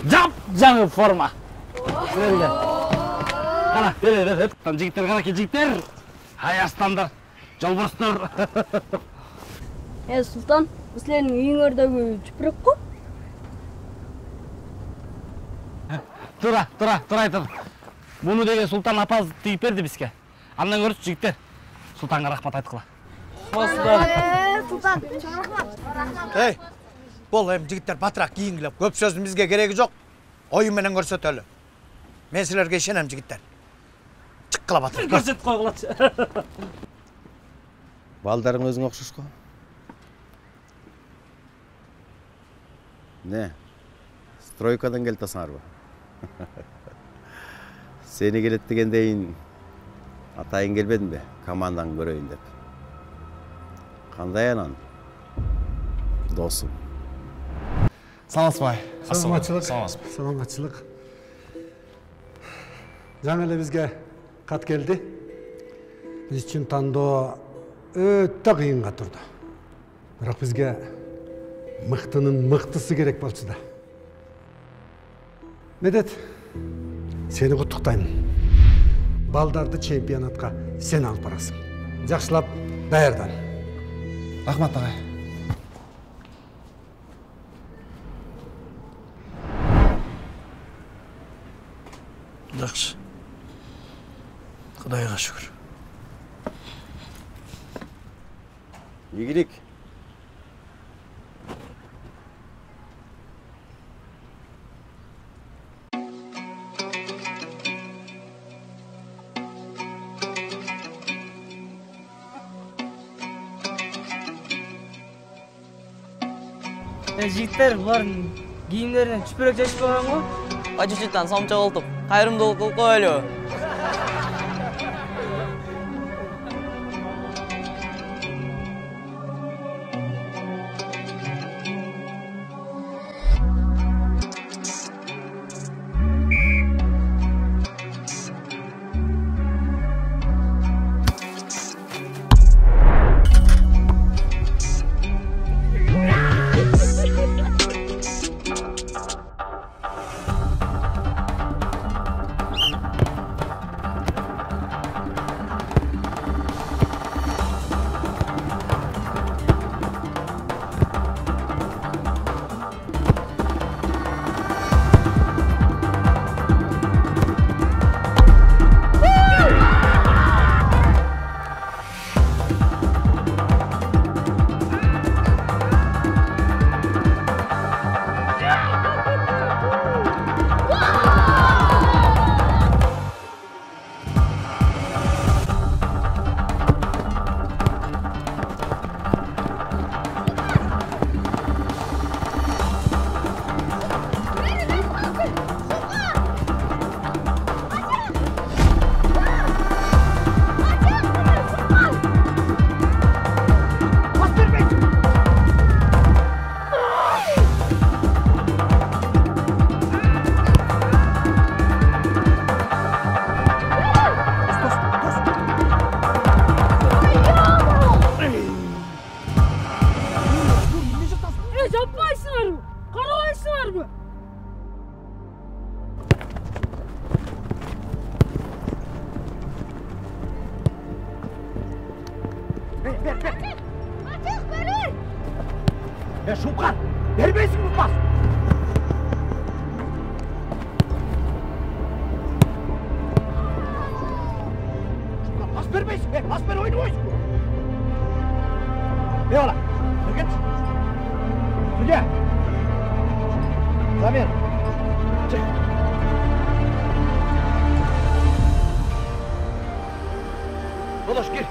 жап-жаңы форма. Қана, жігіттер, қана ке жігіттер. Аястандар, жолбарыстар. Сұлтан, сілердің үйіңердегі жүпірек қой? Тұра айтыр. Бұны деген Сұлтан апаз түйіп берді бізге. Андан көріс жігіттер, Сұлтанға рахмат айтқыла. Сұлтан, рахмат. Ей, бол жігіттер батырақ кейінгілеп, көп сөздің бізге керегі жоқ. Ойынменен көрсетелі. Мен сілерге ішенем жігіттер. Шыққыла батырақ. Көрсет қойғылады. Балдарың өзің оқшыш қой. Не? Стройкадан келтасыңар ба? Сені келет дегендейін атайын келбедім бе? Командан көрейін деп. Қандай анан? Досым. Саламатсызбы? Саламатчылық. Жаңа эле бизге кат келди. Биз үчүн тандоо өтө кыйынга турду. Бирок бизге мыктынын мыктысы керек болчу да. Медет, сени куттуктайм. Балдарды чемпионатка сен алып барасың. Жакшылап даярдан. Рахмат агай. Жақсы. Құдайға шүкір. Игілік. Жігіттер, бұлардың киімдерінен чүпірек шашып қойған ғой? Қачушыттан самча қолтып, қайырымдылық қылып қоялы. Шумкан, бермейсің ұтпас! Шумкан, пас бермейсің, пас бер ойны ойсың! Не ола, біргет! Судья! Замер! Çık! Dolaş, gir!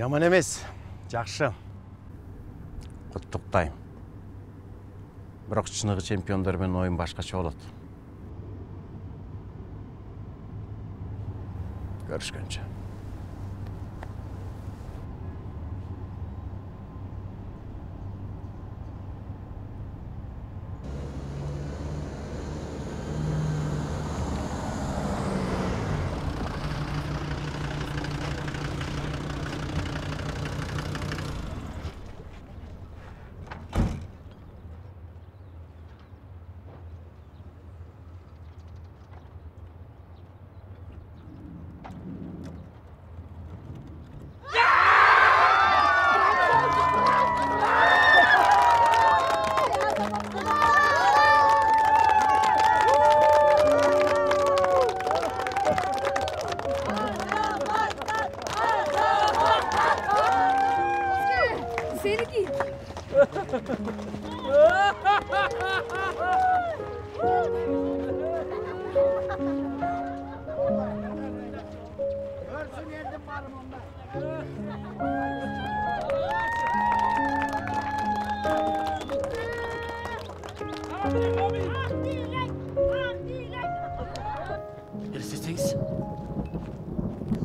Жаман емес, жақшы. Құттықтайм. Бірақ шынығы чемпиондармен ойын башқаша болады. Görüşkünce.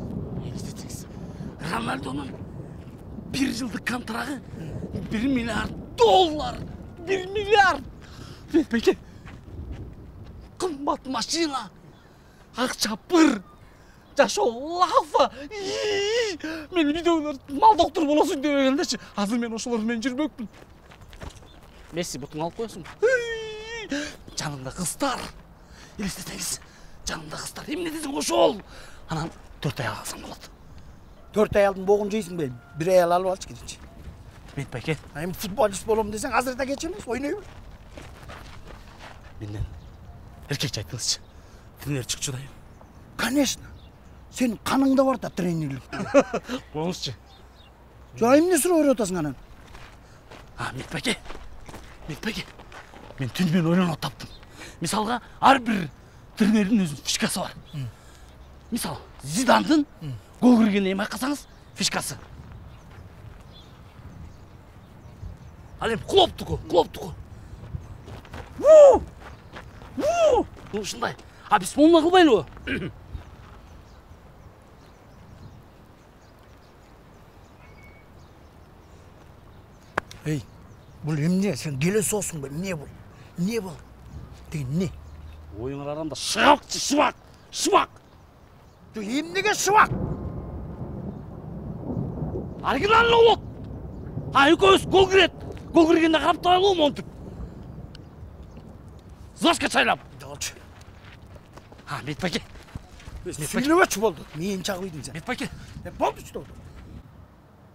Елестетсеңіз, Рональдоның 1 жылдық контрагы 1 миллиард доллар. 1 миллиард. Пеке, қымбат машина, ақша бір, жашау лафа. Мен видеолар мал доктор боласың дегендеші. Азыр мен ошолармен жүрмөкпүн. Месси бутун алып коесуң. Жанымда кыздар. Елестетеңіз, жанымда кыздар. Эмне десең ошол. Анан 4 аял алсам болот. 4 аялдын богун жейсиң бе? 1 аял алып алчы киричи. Бет байке. Эми футболист болом десең, азыр да кеч эмес, ойной бер. Менден эркекче айтыңызчы. Тренер чыкчудайым. Конечно. Сенин каныңда бар да тренерлик. Коңузчу. Жа эмне сурап берип атасың анан? Мет байке. Мен түнүмен ойлонуп таптым. Мисалга, ар бир тренердин өзүнүн фишкасы бар. Мисал, Зидандын гол киргенин эми айкасаңыз, фишкасы. Ал эми Клоптуку. Ушундай. Биз моуна кылбайлыбы? Эй, бул эмне? Сен келесиосуң ба? Эмне бул? Эмне бул? Деген эмне? Оюңар арамда шыбак. Жо эмнеге шыбак? Оригинальный болот. Экөөбүз гол кирет. Гол киргенде карап турайлы монтип. Заска чайлап. Жолчу. Мет байке. Сүйлөбөчү болду. Мен чагып ийдим сен. Мет байке. Болдучу.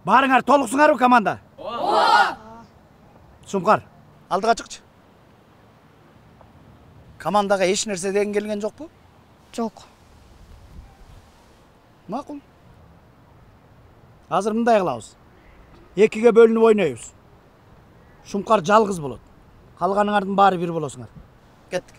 Барыңар толуксуңарбы команда? Ооба. Сумкар, алдыга чыкчы. Командага эч нерсе деген келген жокпу? Жок. Макул. Азыр мындай кылабыз. 2ге бөлүнүп ойнойбуз. Шумкар жалгыз болот. Калганыңардын баары бир болосуңар. Кеттик.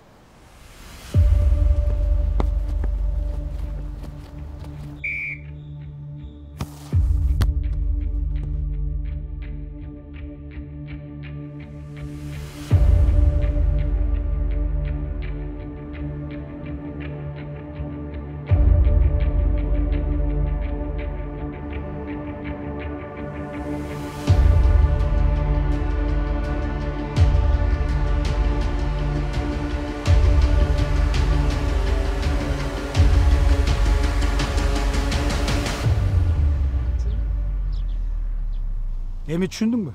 Эми түшүндүңбү?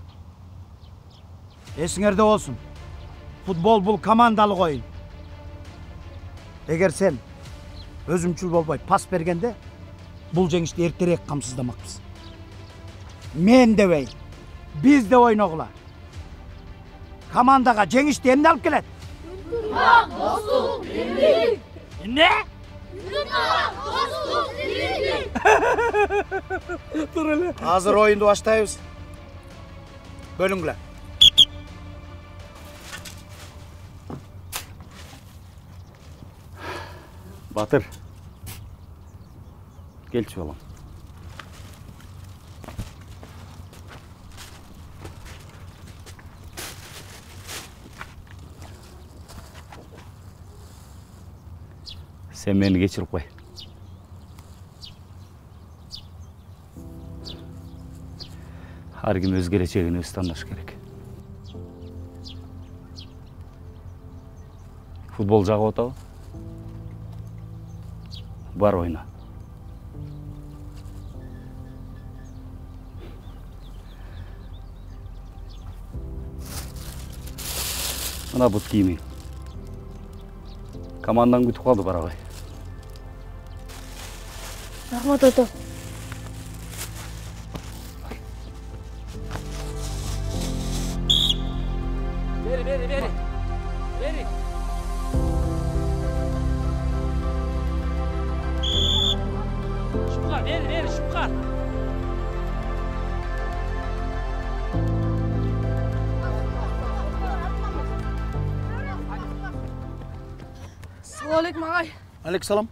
Эсиңерде болсун. Футбол бул командалык оюн. Эгер сен өзүмчүл болбой пас бергенде, бул жеңишти эртерээк камсыздамакпыз. Мен дебей, биз деп ойногула. Командага жеңишти эмне алып келет? Ынтымак, достук, бирлик. Эмне? Ынтымак, достук, бирлик. Тур эле. Азыр оюнду баштайбыз. Бөлүңгүлө. Батыр. Келчи балам. Sen meni geçirip koy. Her kim öz geleceğini öz tanımış gerek. Futbol jağı otağı. Бар ойна. Мына бут кийимиң. Командаң күтүп калды барабай. Рахмат ата. Бери. Бери, Шупкар. Assalamualaikum ağay. Алейкум.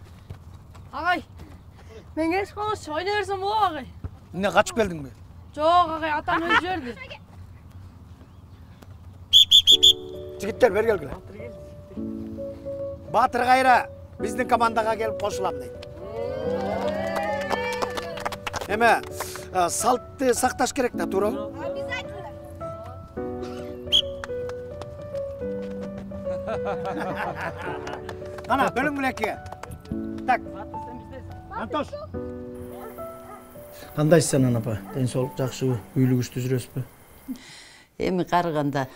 Ağay. Men geç kalmış. Oyna versem bu ağay. Ne kaçıp geldin mi? Жоқ ağay atan özü verdi. Жігіттер бер келгіле. Батыр қайра біздің командаға келіп қосылам дейді. Эме салтты сақташ керек та, тура? Ана, бөлің білекке. Так. Антош. Қандайсың ана апа? Денсаулық жақшыбы, үйлі күшті жүресіз бе? Эми карыганда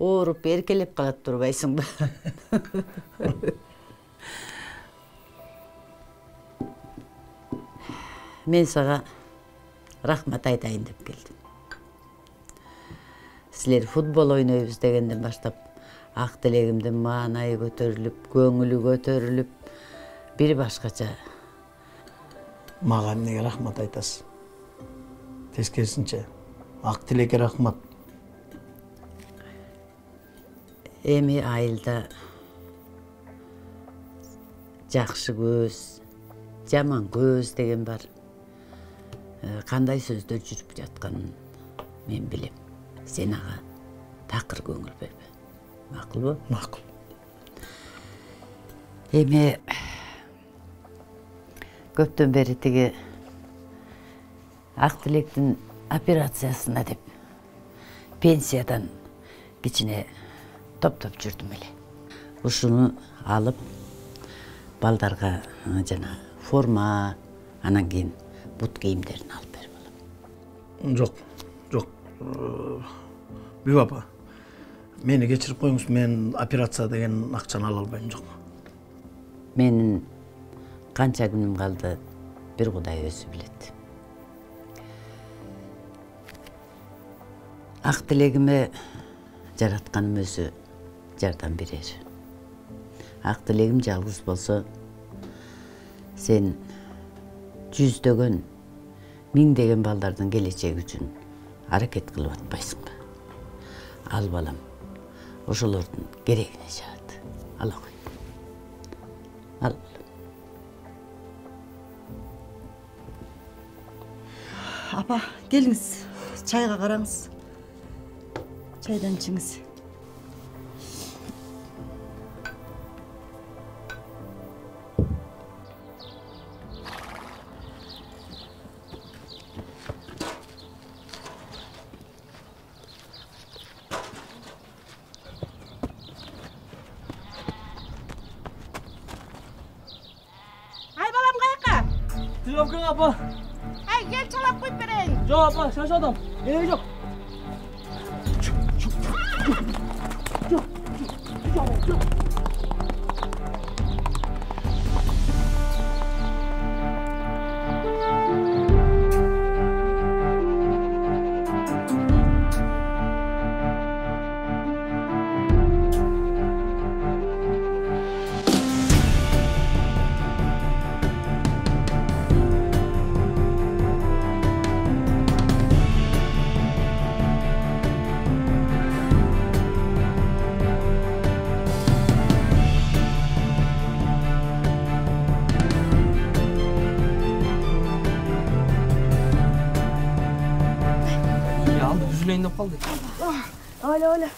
ооруп эркелеп калат турбайсыңбы? Мен сага рахмат айтайын деп келдим. Силер футбол ойнойбуз дегенден баштап ак тилегимдин маанайы көтөрүлүп, көңүлү көтөрүлүп, бир башкача. Мага эмнеге рахмат айтасыз? Тескерисинче, ак тилекке рахмат. Эми айылда жакшы көз, жаман көз деген бар. Кандай сөздөр жүрүп жатканын мен билем. Сен ага такыр көңүл бербе. Макулбу? Макул. Эми көптөн бери тиги ак тилектин операциясына деп пенсиядан кичине топтоп жүрдүм эле. Ушуну алып балдарга жана форма, анан кийин бут кийимдерин алып берип алам. Жок, жок. Бүбү апа, мени кечирип коюңуз, мен операция деген акчаны ала албайм, жок. Менин канча күнүм калды, бир Кудай өзү билет. Ак тилегиме жаратканым өзү жардам берер. Ак тилегим жалгыз болсо, сен жүздөгөн, миңдеген балдардын келечеги үчүн аракет кылып атпайсыңбы? Ал балам, ошолордун керегине жаат. Ала кой. Ал. Апа, келиңиз, чайга караңыз. Чайдан ичиңиз. Ай балам каяққа? Тренировкаға апа. Ай, кел чалап қойып берейін. Жоқ апа, шаршадым. Керегі жоқ. Üzüleyim kaldı. Öyle.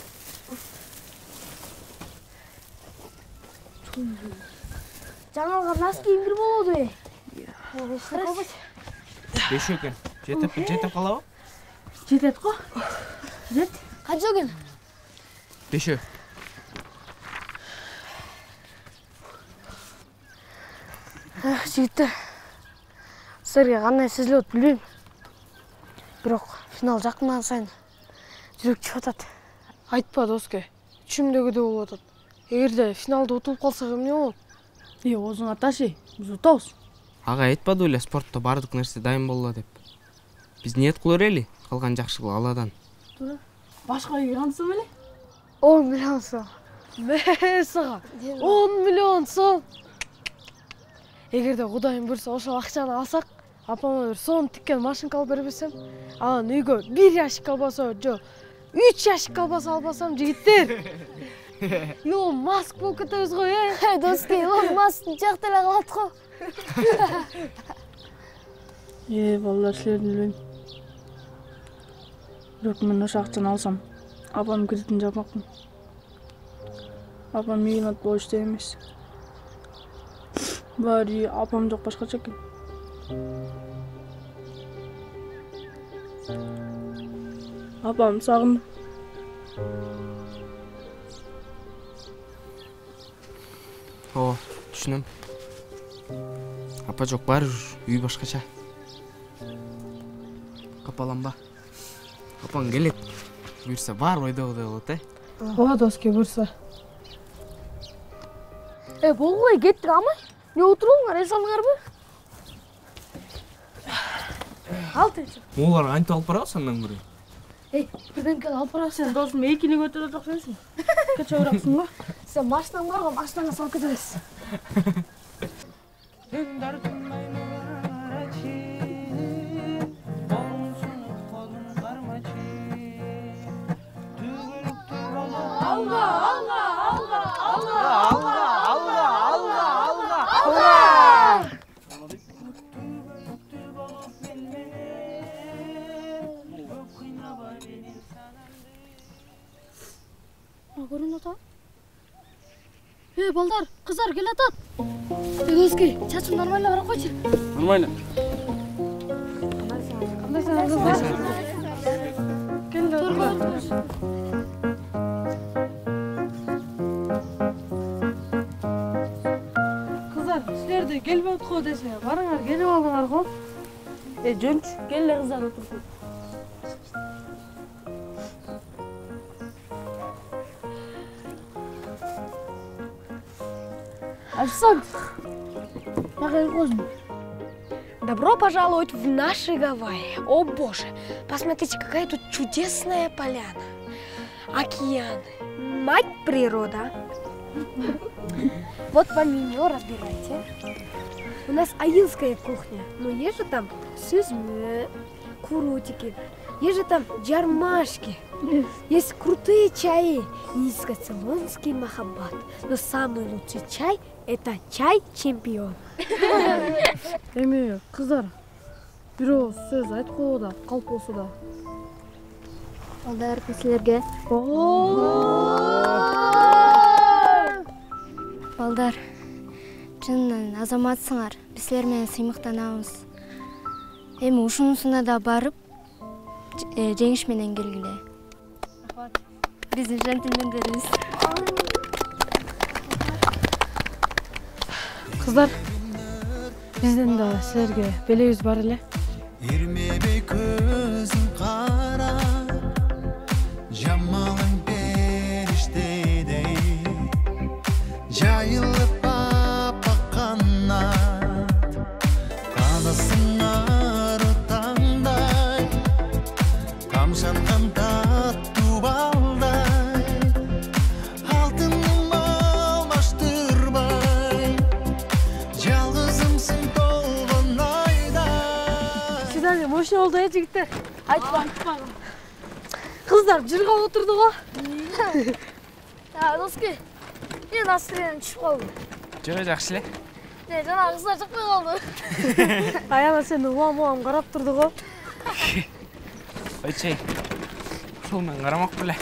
Жаңалға нас киімдер болады. Беш екен. Жетіп қалау? Жетет қо? Жет. Қанша екен? Беші. Жігіттер, сіздерге қандай сезіліп білмеймін. Бірақ финал жақыннан сайын жүрек тиіп атады. Айтпа доске, ішімдегідей болып атады. Егерде финалда ұтылып қалсақ эмне болот? Озуң аташы, біз ұтабыз. Аға айтпады эле спортто бардык нерсе дайым болла деп. Биз ниет кылып эле, калган жакшылык Алладан. Башка үйгө кантсам эле? 10 миллион сом. Сага 10 миллион сом. Эгерде Кудайым буйрса ошол акчаны алсак, апама бир сонун тиккен машинка алып бербесем, анан үйгө 1 ящик колбаса, жо 3 ящик колбаса албасам, жигиттер. Илон Маск болып кетеміз ғой, Доски, Илон Маск жақта эле калат го. Балдар, силердин билбейм. Бирок мен ошо акчаны алсам, апамдын кредитин жапмакмын. Апам мигрант болуп иштеген эмес. Баары апам жок башкача экен. Апам сагындым. Түшүнөм. Апа жок, баары үй башкача. Капаланба. Апаң келет. Буйрса бар ойдогудай болот, Ооба, Доски, буйрса. Болгой кеттик амай. Не отуруңар, эс алыңарбы? Ал течи. Олар антип алып барабы сандан көрө? Бирденке алып барасың. Сен досум экини көтөрө жоксуңсуң. Кече ураксың го. Сен машинаң бар го, машинаңа салып кетебиз. Көрүнүп атат. Балдар, кыздар келе атат. Доски, чачымды нормально карап койчу. Нормально. Кыздар, силерди келбей отко десе, барыңар келип алыңар го. Жөнчү, келе кыздар отурсун. Александр, добро пожаловать в наши Гавайи. О боже, посмотрите, какая тут чудесная поляна. Океаны, мать природа. Вот вам меню, разбирайте. У нас аилская кухня, но есть же там сызмы, курутики, есть же там джармашки. Есть крутые чаи, низкоцейлонский махаббат. Но самый лучший чай – это чай-чемпион. Кыздар, бирөө сөз айтып коебу да, калп болсо да. Балдар, силерге. Балдар, чынынан азаматсыңар. Биз силер менен сыймыктанабыз. Эми ушунусуна да барып, жеңиш менен келгиле. Биздин жентилмендерибиз. Кыздар, бизден да силерге белебиз бар эле. Ирмебей көзүң карап, жамалың периштедей, жайылып аппак канат, канасың ару таңдай, камшанған таттуу балдай, алтыным алмаштырбай, жалгызымсың толгон айда. Сиздерге мощный болду, жигиттер. Айтпа. Кыздар, жырга отурду го. Доски, мен настроением түшүп калдым. Жора жакшы эле. Жана кыздар жакпай калды. Аяна сени улам карап турду го. Ойчей, ушул мен карамак беле.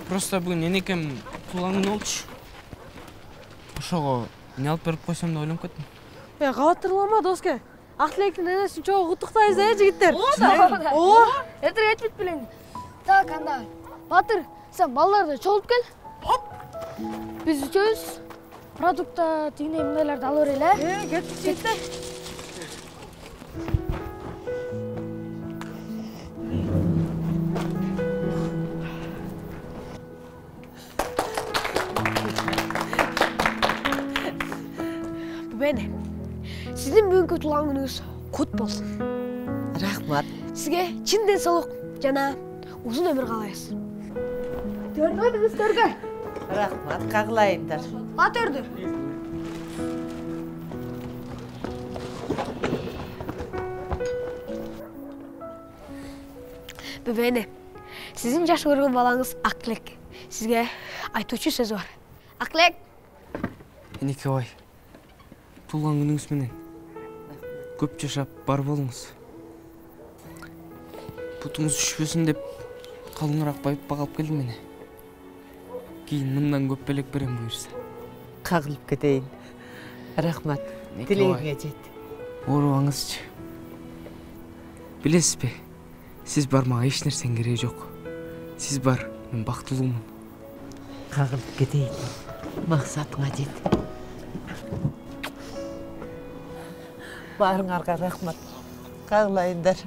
Просто бүгүн энекем туулган күнү болчу. Ошого эмне алып берип койсом деп ойлонуп кеттим. Кабаттырлама, Доски. Ак тилектин энесин чогуу куттуктайбыз, жигиттер. Ооба. Эртең айтып белең. Так, анда. Батыр, сен балдарды чогултуп кел. Биз үчөөбүз продукта тигине эмнелерди алып берели, Кеттик, жигиттер. Бене. Сиздин бүгүнкү туулган күнүңүз кут болсун. Рахмат. Сизге чын денсаулык жана узун өмүр каалайбыз. Төрдү биз төргө. Рахмат, кагылайымдар. Батырды. Бебене, сиздин жакшы көргөн балаңыз Ак тилек. Сізге айтуучу сөзү бар. Ақлек. Энеке бай, туылған күніңіз менен көп жашап бар болыңыз. Бұтыңыз үшпесін деп қалыңырақ байып бағалып келдім мені. Кейін мыңнан көп белек берем бұйырса. Қағылып кетейін. Рахмат, тілегіңе жет. Оруаңызчы. Білесіз бе, сіз бар маға еш нәрсен керегі жоқ. Сіз бар, мен бақыттылымын. Қағылып кетейін. Мақсатыңа жет. Барыңарға рахмат. Қағылайындар.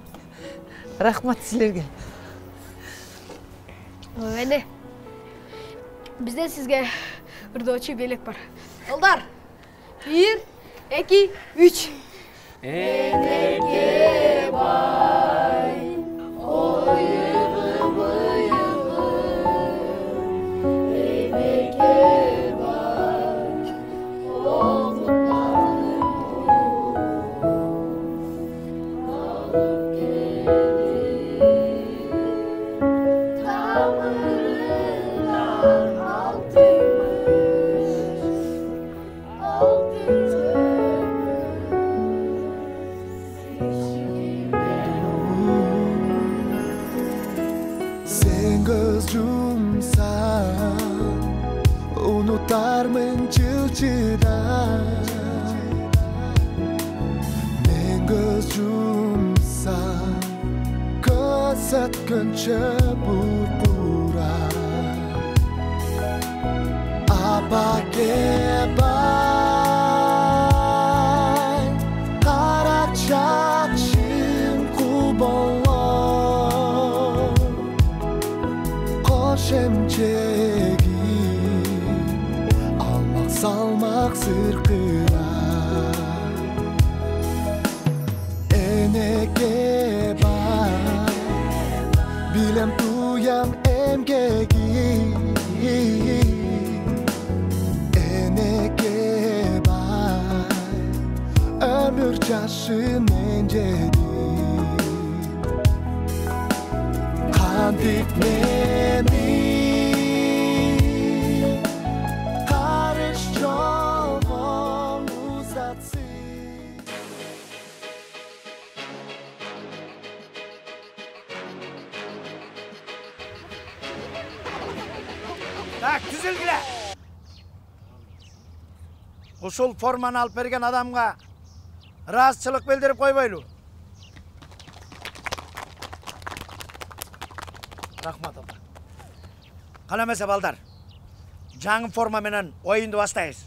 Рахмат сілерге. Öyle. Bizde sizge ırdoçu belek var. Yolдар. 1, 2, 3. Eneke bay, oyunu bıyığı. Eneke bay, oğlum. Sen göz yumsan, unutarmın çılçıdan. Men göz yumsan, kösetkince burkurar. Abake bay, kara çakşın kubolor. Koşemçegi, almak salmak sırkırar. Eneke bay, bilem duyam emgegi. Eneke bay, ömür yaşın encedi. Kandik meni, karış yolun uzatsın. Так, түзелгіле. Ушул форманы алып берген адамға ыраазычылык билдирип койбойлу. Рахмат абла. Кана эмесе балдар. Жаңы форма менен оюнду баштайбыз.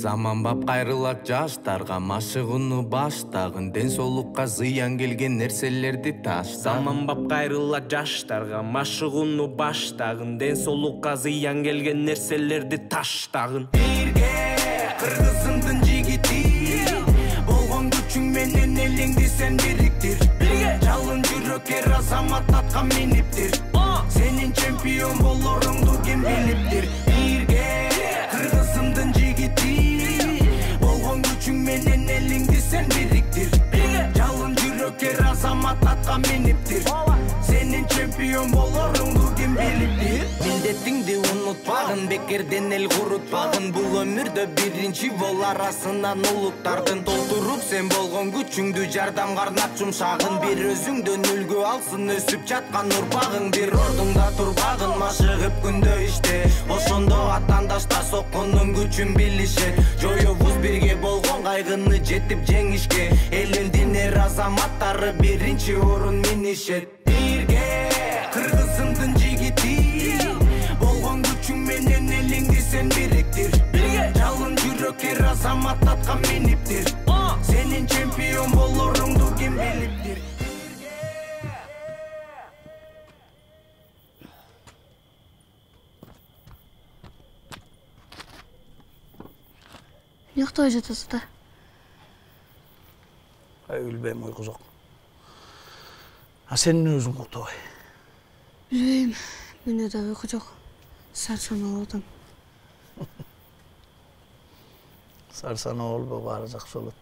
Заман бап кайрылат жаштарга, машыгууну баштагын, ден соолукка зыян келген нерселерди таштагын. Заман бап кайрылат жаштарга, машыгууну баштагын, ден соолукка зыян келген нерселерди таштагын. Бирге кыргызымдын жигити, болгон күчүң менен элиңди сен бириктир. Жалын жүрөккө азамат аткан миниптир. Сенин чемпион болоруңду ким билиптир. Бирге кыргызымдын жигити, болгон күчүң менен элиңди сен бириктир. Жалын жүрөккө азамат аткан миниптир. Сенин чемпион болоруңду ким билиптир. Милдетиңди унутпагын, бекерден эл курутпагын. Бул өмүрдө биринчи бол арасынан улуттардын. Толтуруп сен болгон күчүңдү жардам карнап жумшагын. Бир өзүңдөн үлгү алсын өсүп жаткан урпагың. Бир ордуңда турбагын, машыгып күндө иште. Ошондо атаандашта соккондун күчүн билишет. Жоёбуз бирге болгон кайгыны жетип жеңишке. Элдин эр азаматтары биринчи орун минишет. Бирге кыргызымдын жигити, болгон күчүң менен элиңди сен бириктир. Жалын жүрөккө азамат аткан миниптир. Сенин чемпион болоруңду ким билиптир. Уяктай жатасыз да? Өлбейм, ойку жок. А сенин өзүң уктабай. Билбейм, менде да уйку жок. Сарчанып атам. Sarsan oğul bari жақсы болады.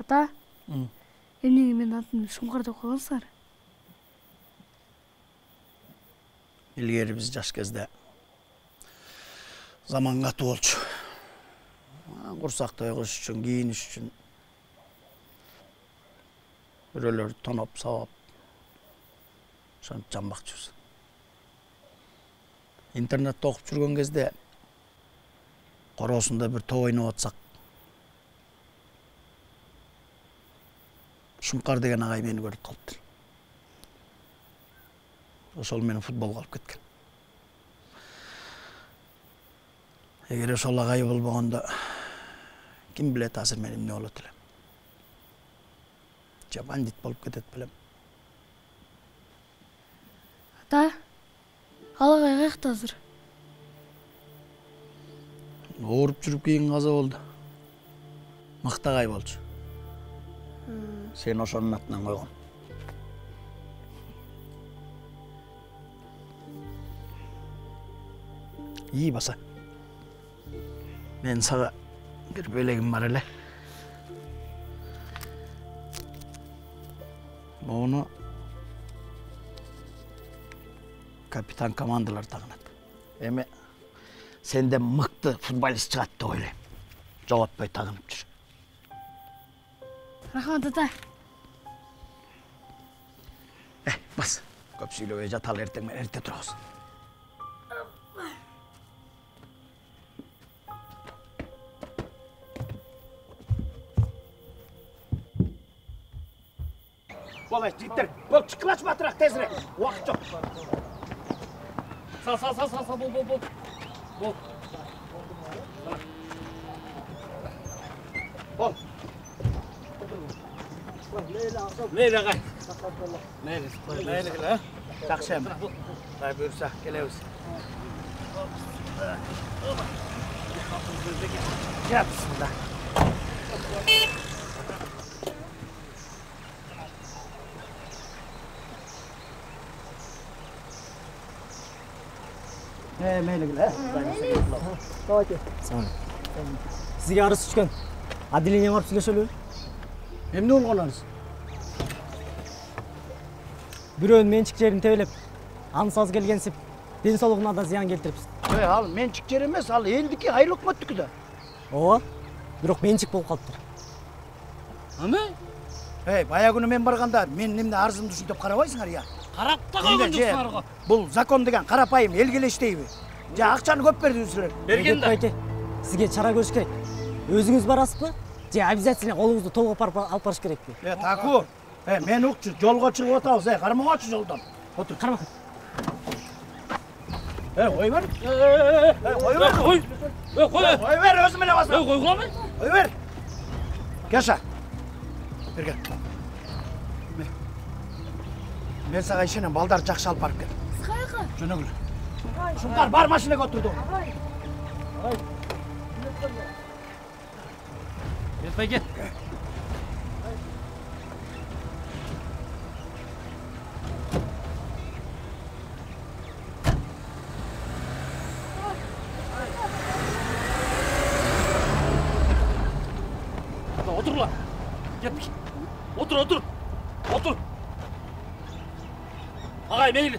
Ата, эмнеге менин атымды Шуңкар деп койгонсуңар? Илгери биз жаш кезде заман катуу болчу. Курсак тойгуш үчүн, кийиниш үчүн бирөөлөрдү тоноп, сабап, ошентип жамбакчыбыз. Интернетте окуп жүргөн кезде короосунда бир топ ойноп атсак, Шуңкар деген агай мени көрүп калыптыр. Ошол мени футболго алып кеткен. Эгер ошол агай болбогондо ким билет азыр мен эмне болот элем. Же бандит болуп кетет белем. Ата, ал агай каякта азыр? Ооруп жүрүп кийин каза болду. Мыкты агай болчу. Сен ошонун атынан койгон. İyi basa. Ben sana bir bölegim var hele. Onu kapitan komandalar tağınat. Eme senden mıktı futbolist çıkarttı öyle. Joğutpay tağınıp jür. Рахмат, ата. Bas. Көп сүйлөбөй жаталы эртең менен эрте турабыз. Болай, жігіттер, бол, шыққылашы батырақ тезірек. Уақыт жоқ. Сал, бол. Бол. Бол. Meyli ağay. Meyli gel, ha? Жақсы әмір. Дай бұйырса, келеміз. Gel bismillah. Meyli gel, ha? Давайте. Сізге арыз түшкен. Отделение барып сөйлесөлү. Эмне болгон арыз? Бирөөнүн менчик жерин тебелеп, ансыз келгенсип, ден соолугуна да зыян келтирипсиз. Ал менчик жер эмес, ал элдики, айыл өкмөттүкү да. Ооба, бирок менчик болуп калыптыр. Аме? Бая күнү мен барганда, мен эмне арызымды ушинтип карабайсыңар я? Карап да койгон жоксуңарго. Бул закон деген карапайым, элге эле иштейби? Же акчаны көп бердиңиздер? Берген да. Сизге чара көрүш керек. Өзүңүз барасызбы? Же обязательно колуңузду толук алып барыш керекпи? Таку. Мен укчу, жолго чыгып атабыз, кармагачы жолдон. Отур. Карма. Кой бер. Кой бер. Кой бер, өзүм эле басам. Койгуламы? Кой бер. Кеша. Берген. Мен сага ишенем, балдар жакшы алып барып кел. Каяка? Жөнөгүл. Шуңкар бар машинага отурду. Кетпей кет. Otur lan. Gitmiş. Otur. Ağay meyli.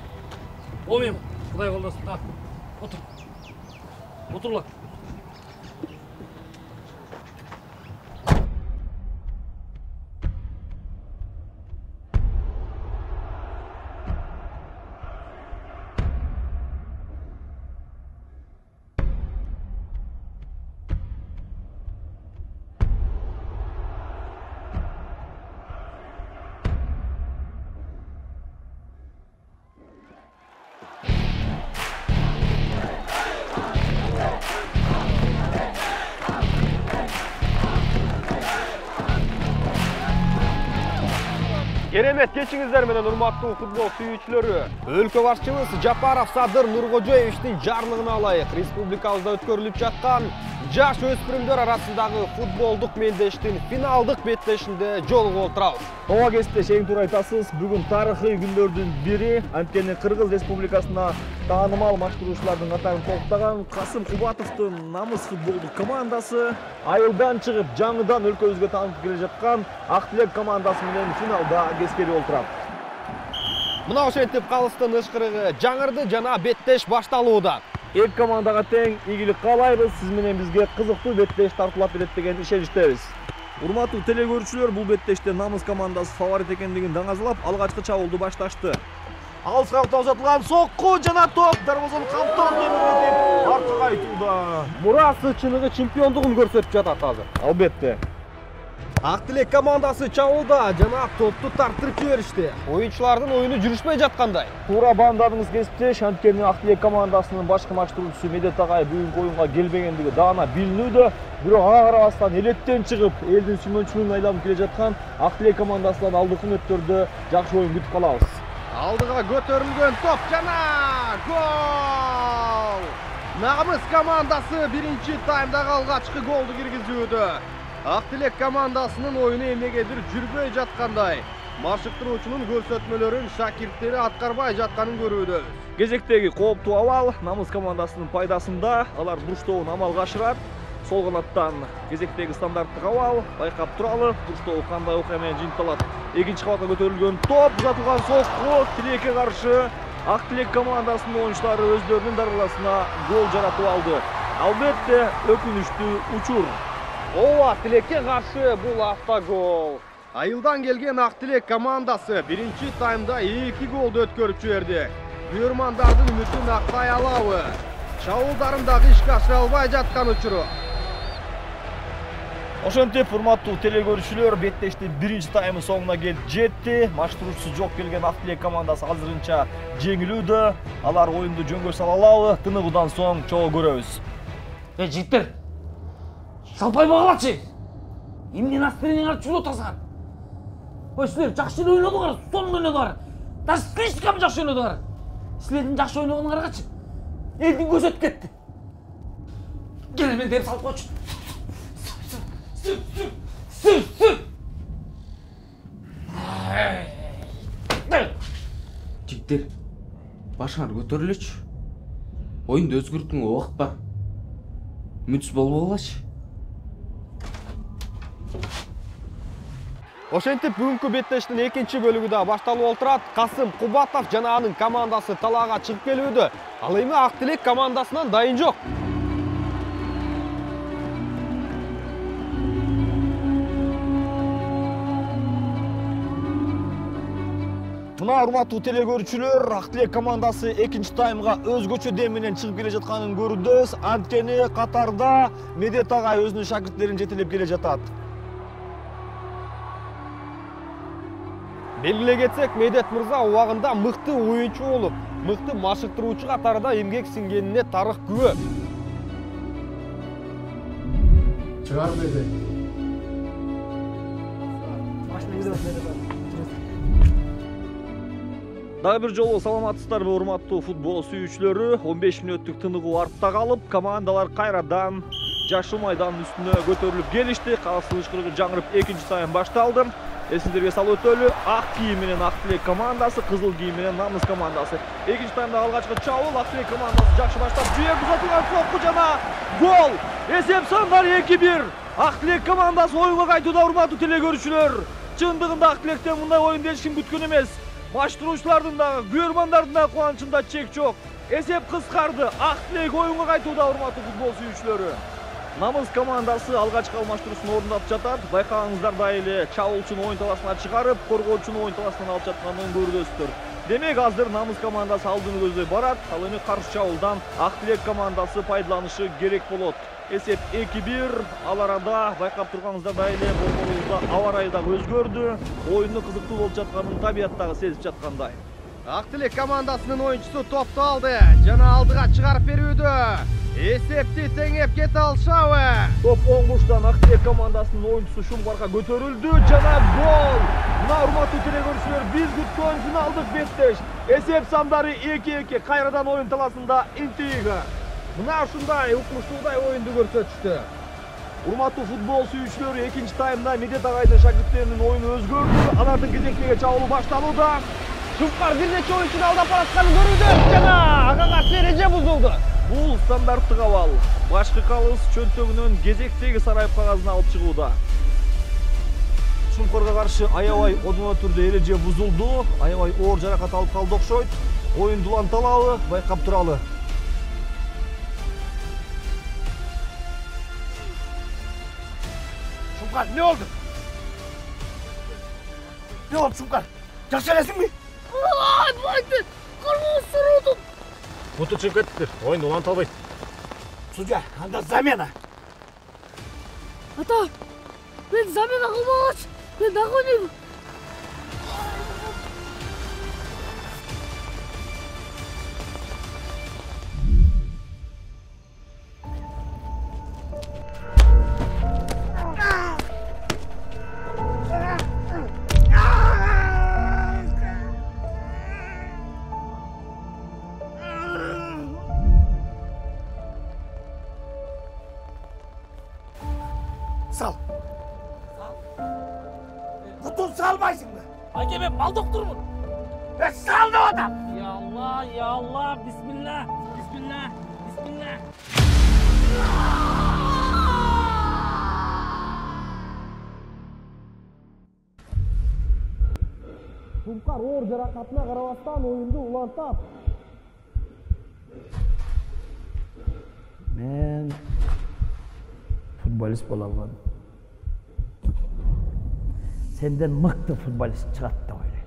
Olmayayım. Kuday kollasın. Otur. Otur lan. Керемет кечиңиздер менен урматтуу футбол сүйүүчүлөрү. Өлкө башчыбыз Жапаров Садыр Нуркожоевичтин жарлыгына алайык республикабызда өткөрүлүп жаткан жаш өспүрүмдөр арасындагы футболдук мелдештин финалдык беттешинде жолугуп отурабыз. Ооба кесиптеш, эң туура айтасыз. Бүгүн тарыхый күндөрдүн бири. Анткени Кыргыз Республикасына таанымал маштыруучулардын катарын толуктаган Касым Кубатовдун намыс футболдук командасы айылдан чыгып жаңыдан өлкөбүзгө таанып келе жаткан Ак Тилек командасы менен финалда кескери олтурат. Мына ошентип калыстын ышкырыгы жаңырды жана беттеш башталууда. Эки командага тең ийгилик каалайбыз. Сиз менен бизге кызыктуу беттеш тартуулап берет деген ишеничтебиз. Урматтуу телегөрүүчүлөр, бул беттеште намыс командасы фаворит экендигин даңазалап, алгачкы чабуулду башташты. Алыскыракта узатылган сокку жана топ дарбозаны камтоодон өтүп артка кайтууда. Мурасы чыныгы чемпиондугун көрсөтүп жатат азыр. Албетте. Ак Тилек командасы чабууда жана топту тартырып жиберишти. Оюнчулардын оюну жүрүшпөй жаткандай. Туура баамдадыңыз кесиптеш. Анткени Ак Тилек командасынын башкы маштыруучусу Медет агай бүгүнкү оюнга келбегендиги даана билинүүдө. Бирок ага карабастан элеттен чыгып, элдин сүймөнчүлүгүн айланып келе жаткан Ак Тилек командасынан алдыңкы мүнөттөрдө жакшы оюн күтүп калабыз. Алдыга көтөрүлгөн топ жана гол! Намыс командасы биринчи таймдагы алгачкы голду киргизүүдө. Ак Тилек командасынын оюну эмнегедир жүрбөй жаткандай. Машыктыруучунун көрсөтмөлөрүн шакирттери аткарбай жатканын көрүүбүз. Кезектеги кооптуу абал намыс командасынын пайдасында. Алар бурчтоон амалга ашырат. Сол канаттан кезектеги стандарттык абал байкап туралы. Бурчтоо кандай окуя менен жыйынтылат. Экинчи кабатка көтөрүлгөн топ, узатылган сокку Тилекке каршы Ак Тилек командасынын оюнчулары өздөрүнүн дарбазасына гол жаратып алды. Албетте өкүнүчтүү учур. Ооба, Тилекке каршы бул автогол. Айылдан келген Ак Тилек командасы биринчи таймда 2 голду өткөрүп жиберди. Күйөрмандардын үмүтүн актай алабы? Чабуулдарындагы ишке ашыра албай жаткан учуру. Ошентип, урматтуу телегөрүүчүлөр, беттештин биринчи таймы соңуна келип жетти. Маштыруучусу жок келген Ак Тилек командасы азырынча жеңилүүдө. Алар оюнду жөнгө сала алабы? Тыныгуудан соң чогуу көрөбүз. Жигиттер, салпай багалачы. Эмне настроениң артып отурсаң? Ой, силер жакшы ойнодуңар, сонун ойнодуңар. Даже слишком жакшы ойнодуңар. Силердин жакшы ойногонуңар карачы. Элдин көзү өтүп кетти. Кел мен деп салып койчу. Сүп. Жигиттер, башыңар көтөрүлөчү. Оюнду өзгөртүүгө убакыт бар. Үмүтсүз болбогулачы. Ошентип бүгүнкү беттештин экинчи бөлүгү да башталып олтурат. Касым Кубатов жана анын командасы талаага чыгып келүүдө. Ал эми Ак Тилек командасынан дайын жок. Мына урматтуу телегөрүүчүлөр, Ак Тилек командасы экинчи таймга өзгөчө дем менен чыгып келе жатканын көрүбүз. Анткени катарда Медет агай өзүнүн шакирттерин жетелеп келе жатат. Белгилей кетсек, Медет мырза убагында мыкты оюнчу болуп, мыкты машыктыруучу катарында эмгек сиңгенине тарых күбө. Чыгар Медет. Дагы бир жолу саламатсыздарбы, урматтуу футбол сүйүүчүлөрү. 15 мүнөттүк тыныгуу артта калып, командалар кайрадан жашыл майдандын үстүнө көтөрүлүп келишти. Калыстын ышкырыгы жаңырып экинчи тайм башталды. Эсиңерге салып өтөлү, ак кийим менен Ак Тилек командасы, кызыл кийим менен намыс командасы. Экинчи таймда алгачкы чабуул, Ак Тилек командасы жакшы баштап, жүйөк узатылган сокку жана гол. Эсеп сандар 2-1. Ак Тилек командасы оюнга кайтууда, урматтуу телегөрүүчүлөр. Чындыгында Ак Тилектен мындай оюн эч ким күткөн эмес. Маштыруучулардын дагы, күйөрмандардын да кубанычында чек жок. Эсеп кыскарды. Ак Тилек оюнга кайтууда, урматтуу футбол сүйүүчүлөрү. Намыс командасы алгачкы алмаштыруусун орундап жатат. Байкагыңыздардай эле чабуулчуну оюн талашына чыгарып, коргоочуну оюн талашынан алып жатканын көрүнөсүздөр. Демек азыр намыс командасы алдыны көздөй барат. Ал эми каршы чабуулдан Ак Тилек командасы пайдаланышы керек болот. Эсеп 2-1. Ал арада байкап турганыңыздардай эле борборубузда аба ырайы дагы өзгөрдү. Оюндун кызыктуу болуп жатканын табият дагы сезип жаткандай. Ақтілек командасының ойыншысы топты алды. Жана алдыға шығарып беруді. Есепті теңеп кете алшауы. Топ оң бурчтан Ақтілек командасының ойыншысы Шумқарға көтерілді. Жана гол. Мына урматтуу телекөрүүчүлөр, биз күткөн финалдык беттеш. Есеп сандары 2-2. Кайрадан ойын таласында интрига. Мына ушундай укмуштуудай ойынды көрсөтүштү. Урматтуу футбол сүйүүчүлөр, экинчи таймда Медет агайдын шагирттеринин ойуну өзгөрдү. Алардын кезектеги чабуулу башталууда. Шумқар бир нече ойунчуну алдап баратканын көрүүдө. Жана ага каршы эреже бузулду. Бул стандарттык абал. Башкы калыс чөнтөгүнөн кезектеги сарайып кагазын алып чыгууда. Шумқарга каршы аябай одуна түрдө эреже бузулду. Аябай оор жаракат алып калды окшойт. Оюн дуланталабы, байкап туралы. Шумқар, не oldu? Ne oldu Şumqar? Жақсы әлесің бе? Ай, байды! Қырмыз сұрудым! Бұты шығып кеттір, ойын улан талбайды. Судья, анда замена. Ата, мен замена қылмағач, мен дағы ойнаймын. Sal. Butun salmaysın mı? Ake ben bal doktorumum. Sal da adam. Ya Allah, bismillah, bismillah, bismillah. Шумқар оор жаракатына карабастан оюнду улантап. Men futbolist bola almadım. Senden mıktı futbolist çıkarttı öyle.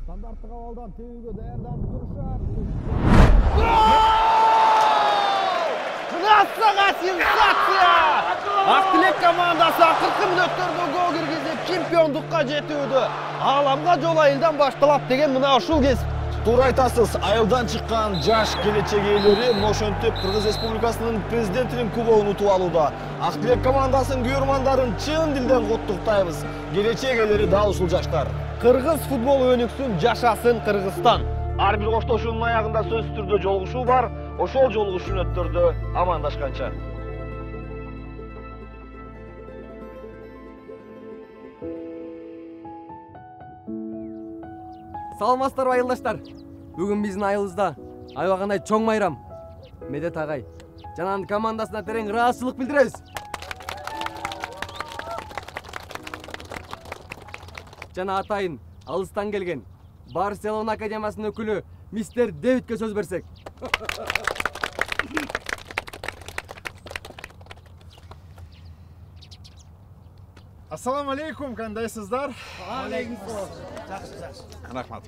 Стандарттык абалдан тебүүгө даярданып турушат. Мынасыга сенсация! Ақтілек командасы акыркы мүнөттөрдө гол киргизип чемпиондукка жетүүдө. Ааламга жол айылдан башталат деген мына ушул кесип. Туура айтасыз, айылдан чыккан жаш келечек ээлери ошентип Кыргыз Республикасынын президентинин кубогун утуп алууда. Ақтілек командасынын күйөрмандарын чын дилден куттуктайбыз. Келечек ээлери дал ушул жаштар. Кыргыз футбол өнүксүн, жашасын Кыргызстан. Ар бир коштошуунун аягында сөзсүз түрдө жолугушуу бар. Ошол жолугушуу өттөрдө амандашканча. Саламатсыздарбы айылдаштар. Бүгүн биздин айылыбызда аябагандай чоң майрам. Медет агай жана анын командасына терең ыраазычылык билдиребиз. Жана атайын алыстан келген Барселона академиясынын өкүлү мистер Дэвидке сөз берсек. Ассаламу алейкум, кандайсыздар? Алейкумсалам. Жакшы. Рахмат.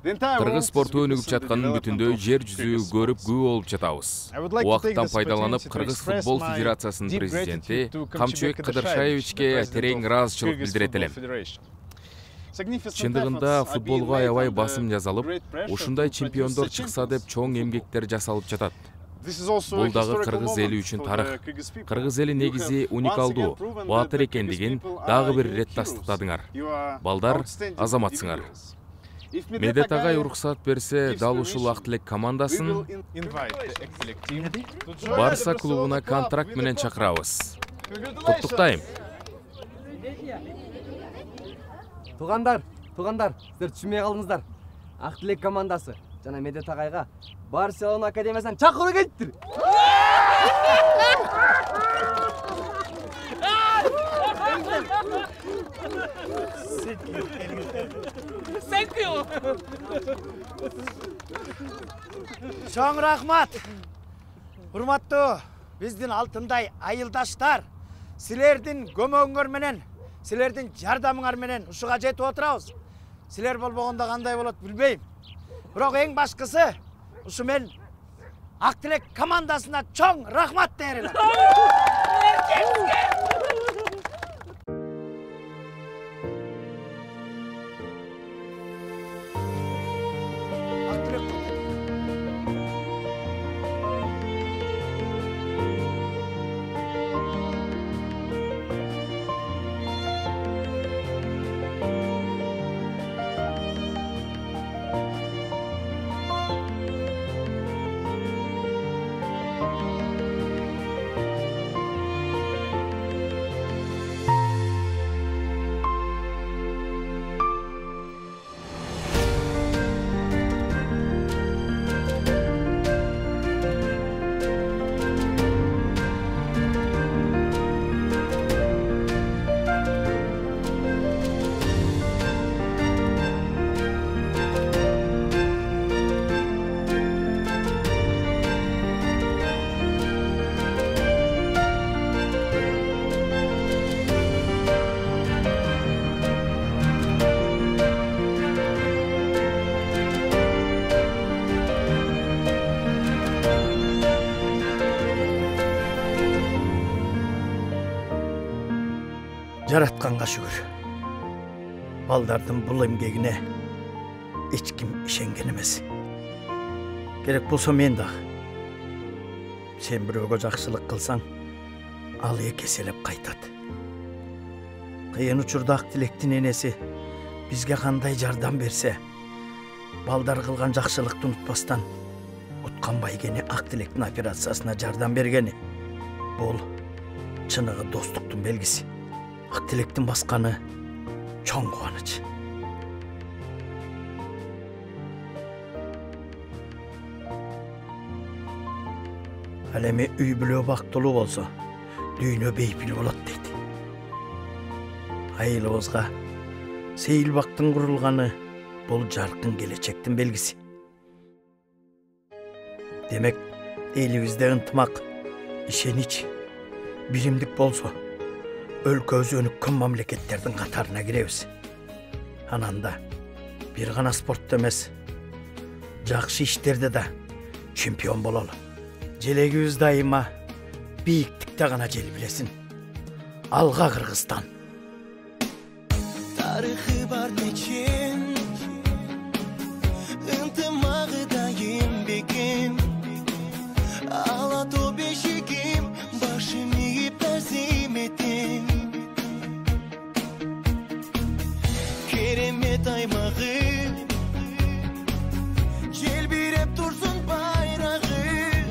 Кыргыз спорту өнүгүп жатканын бүтүндөй жер жүзү көрүп күбө болуп жатабыз. Убакыттан пайдаланып Кыргыз футбол федерациясынын президенти Камчыбек Кыдыршаевичке терең ыраазычылык билдирет элем. Чындыгында футболго аябай басым жасалып, ушундай чемпиондор чыкса деп чоң эмгектер жасалып жатат. Бул дагы кыргыз эли үчүн тарых. Кыргыз эли негизи уникалдуу, баатыр экендигин дагы бир ирет тастыктадыңар. Балдар, азаматсыңар. Медет агай уруксат берсе, дал ушул Ақтілек командасын Барса клубуна контракт менен чакырабыз. Куттуктайм. Туугандар, сиздер түшүнбөй калдыңыздар. Ақтілек командасы жана Медет агайга Барселона академиясынан чакыруу келиптир. Чоң рахмат. Урматтуу биздин алтындай айылдаштар, силердин көмөгүңөр менен Силердин жардамыңар менен ушуга жетип отурабыз. Силер болбогондо кандай болот билбейм. Бирок эң башкысы ушу мен Ак Тилек командасына чоң рахмат дээр элем. Жаратканга шүгүр. Балдардын бул эмгегине эч ким ишенген эмес. Керек болсо мен да. Сен бирөөгө жакшылык кылсаң, ал эки эселеп кайтат. Кыйын учурда Ак Тилектин энеси бизге кандай жардам берсе, балдар кылган жакшылыкты унутпастан Уткан Байгени Ак Тилектин операциясына жардам бергени. Бул чыныгы достуктун белгиси. Ак Тилектин басканы чоң кубаныч. Ал эми үй бүлө бактылуу болсо, дүйнө бейпил болот дейт. Айылыбызга сейил бактын курулганы бул жаркын келечектин белгиси. Демек, элибизде ынтымак, ишенич, биримдик болсо, өлкөбүз өнүккөн мамлекеттердин катарына киребиз. Ананда бир гана спортто эмес, жакшы иштерде да чемпион бололу. Желегибиз дайыма бийиктикте гана жел билесин. Алга Кыргызстан. Тарыхы бар мечин, ынтымагы дайым бекем. Ала то бешигим, башым ийип тазим этем. Керемет аймагы, желбиреп турсун байрагы.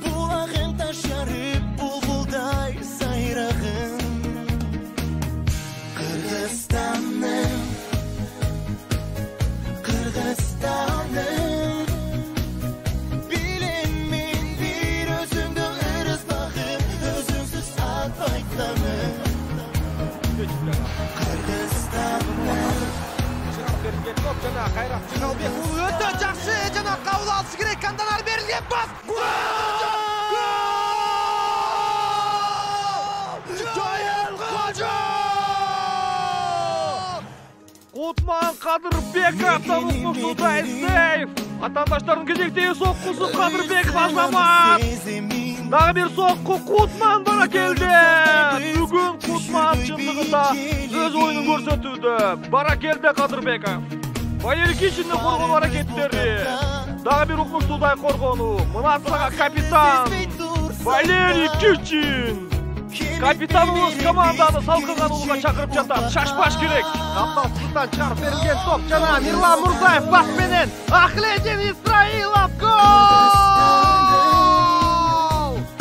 Булагын ташарып, булбулдай сайрагын. Кыргызстаным, Кыргызстаным. Билем мен бир өзүңдү ырыс багып, өзүңсүз атпай таным. Кыргызстаным. Бердиков жана Кайрат Жигалбек бул өтө жакшы жана кабыл алышы керек. Канданар берилген пас. Кутман Кадырбеков табылмушуда издейв. Атандаштардын кезектеги соккусу Кадырбеков Азамат. Дагы бир сокку Кутман баракелде. Бүгүн Кутман чындыгында өз оюнун көрсөтүүдө. Баракелде Кадырбеков. Байырки ичинде коргонуу аракеттери. Дагы бир укмуштуудай коргонуу. Мына сага капитан Валерий Кичин. Капитаныбыз команданы салкынган улуга чакырып жатат. Шашпаш керек. Капталсыздан чыгарып берилген топ жана Мирлан Мурзаев пас менен Ахледин Исраилов гол!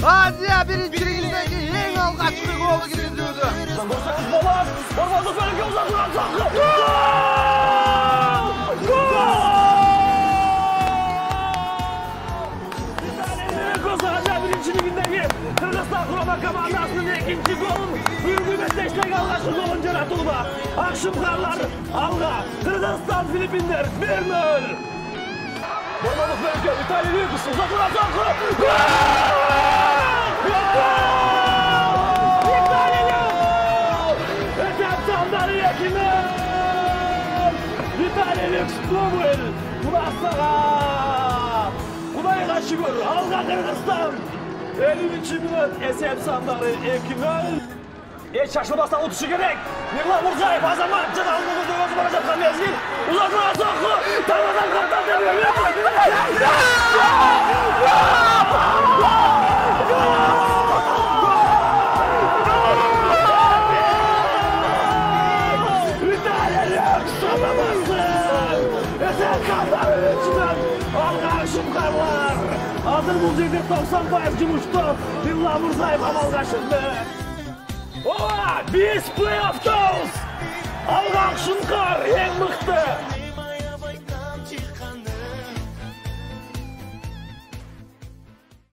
Азия биринчилигиндеги эң алгачкы голу киргизүүдө. Борбоздук бөлүккө узатылган сокку. Kırgızistan Kurama komandasının ikinci golun Ürgümet'teşteki algaçlı golun yaratılma. Akşımkarlar alga. Kırgızistan Filipinler 1-0. Borbalık bölge İtalya Lüküs uzatılan sokku. Gol! İtalya Lüküs! şükür. Alga Kırgızstan. 50. minut esep sanları 2-0. Hiç şaşırmasdan otuşu gerek. Nurullah Murzayev Azamat Canalımızı dövüzü bana yapkan mezgil. Uzatma soğuklu. Tanrıdan kaptan demiyor. Şumkarlar. Hazır bu жерде 90% жұмышты Нұрулла Мұрзаев амалға шықты. Biz play-off'тамыз. Алған Шұңқар ең мықты.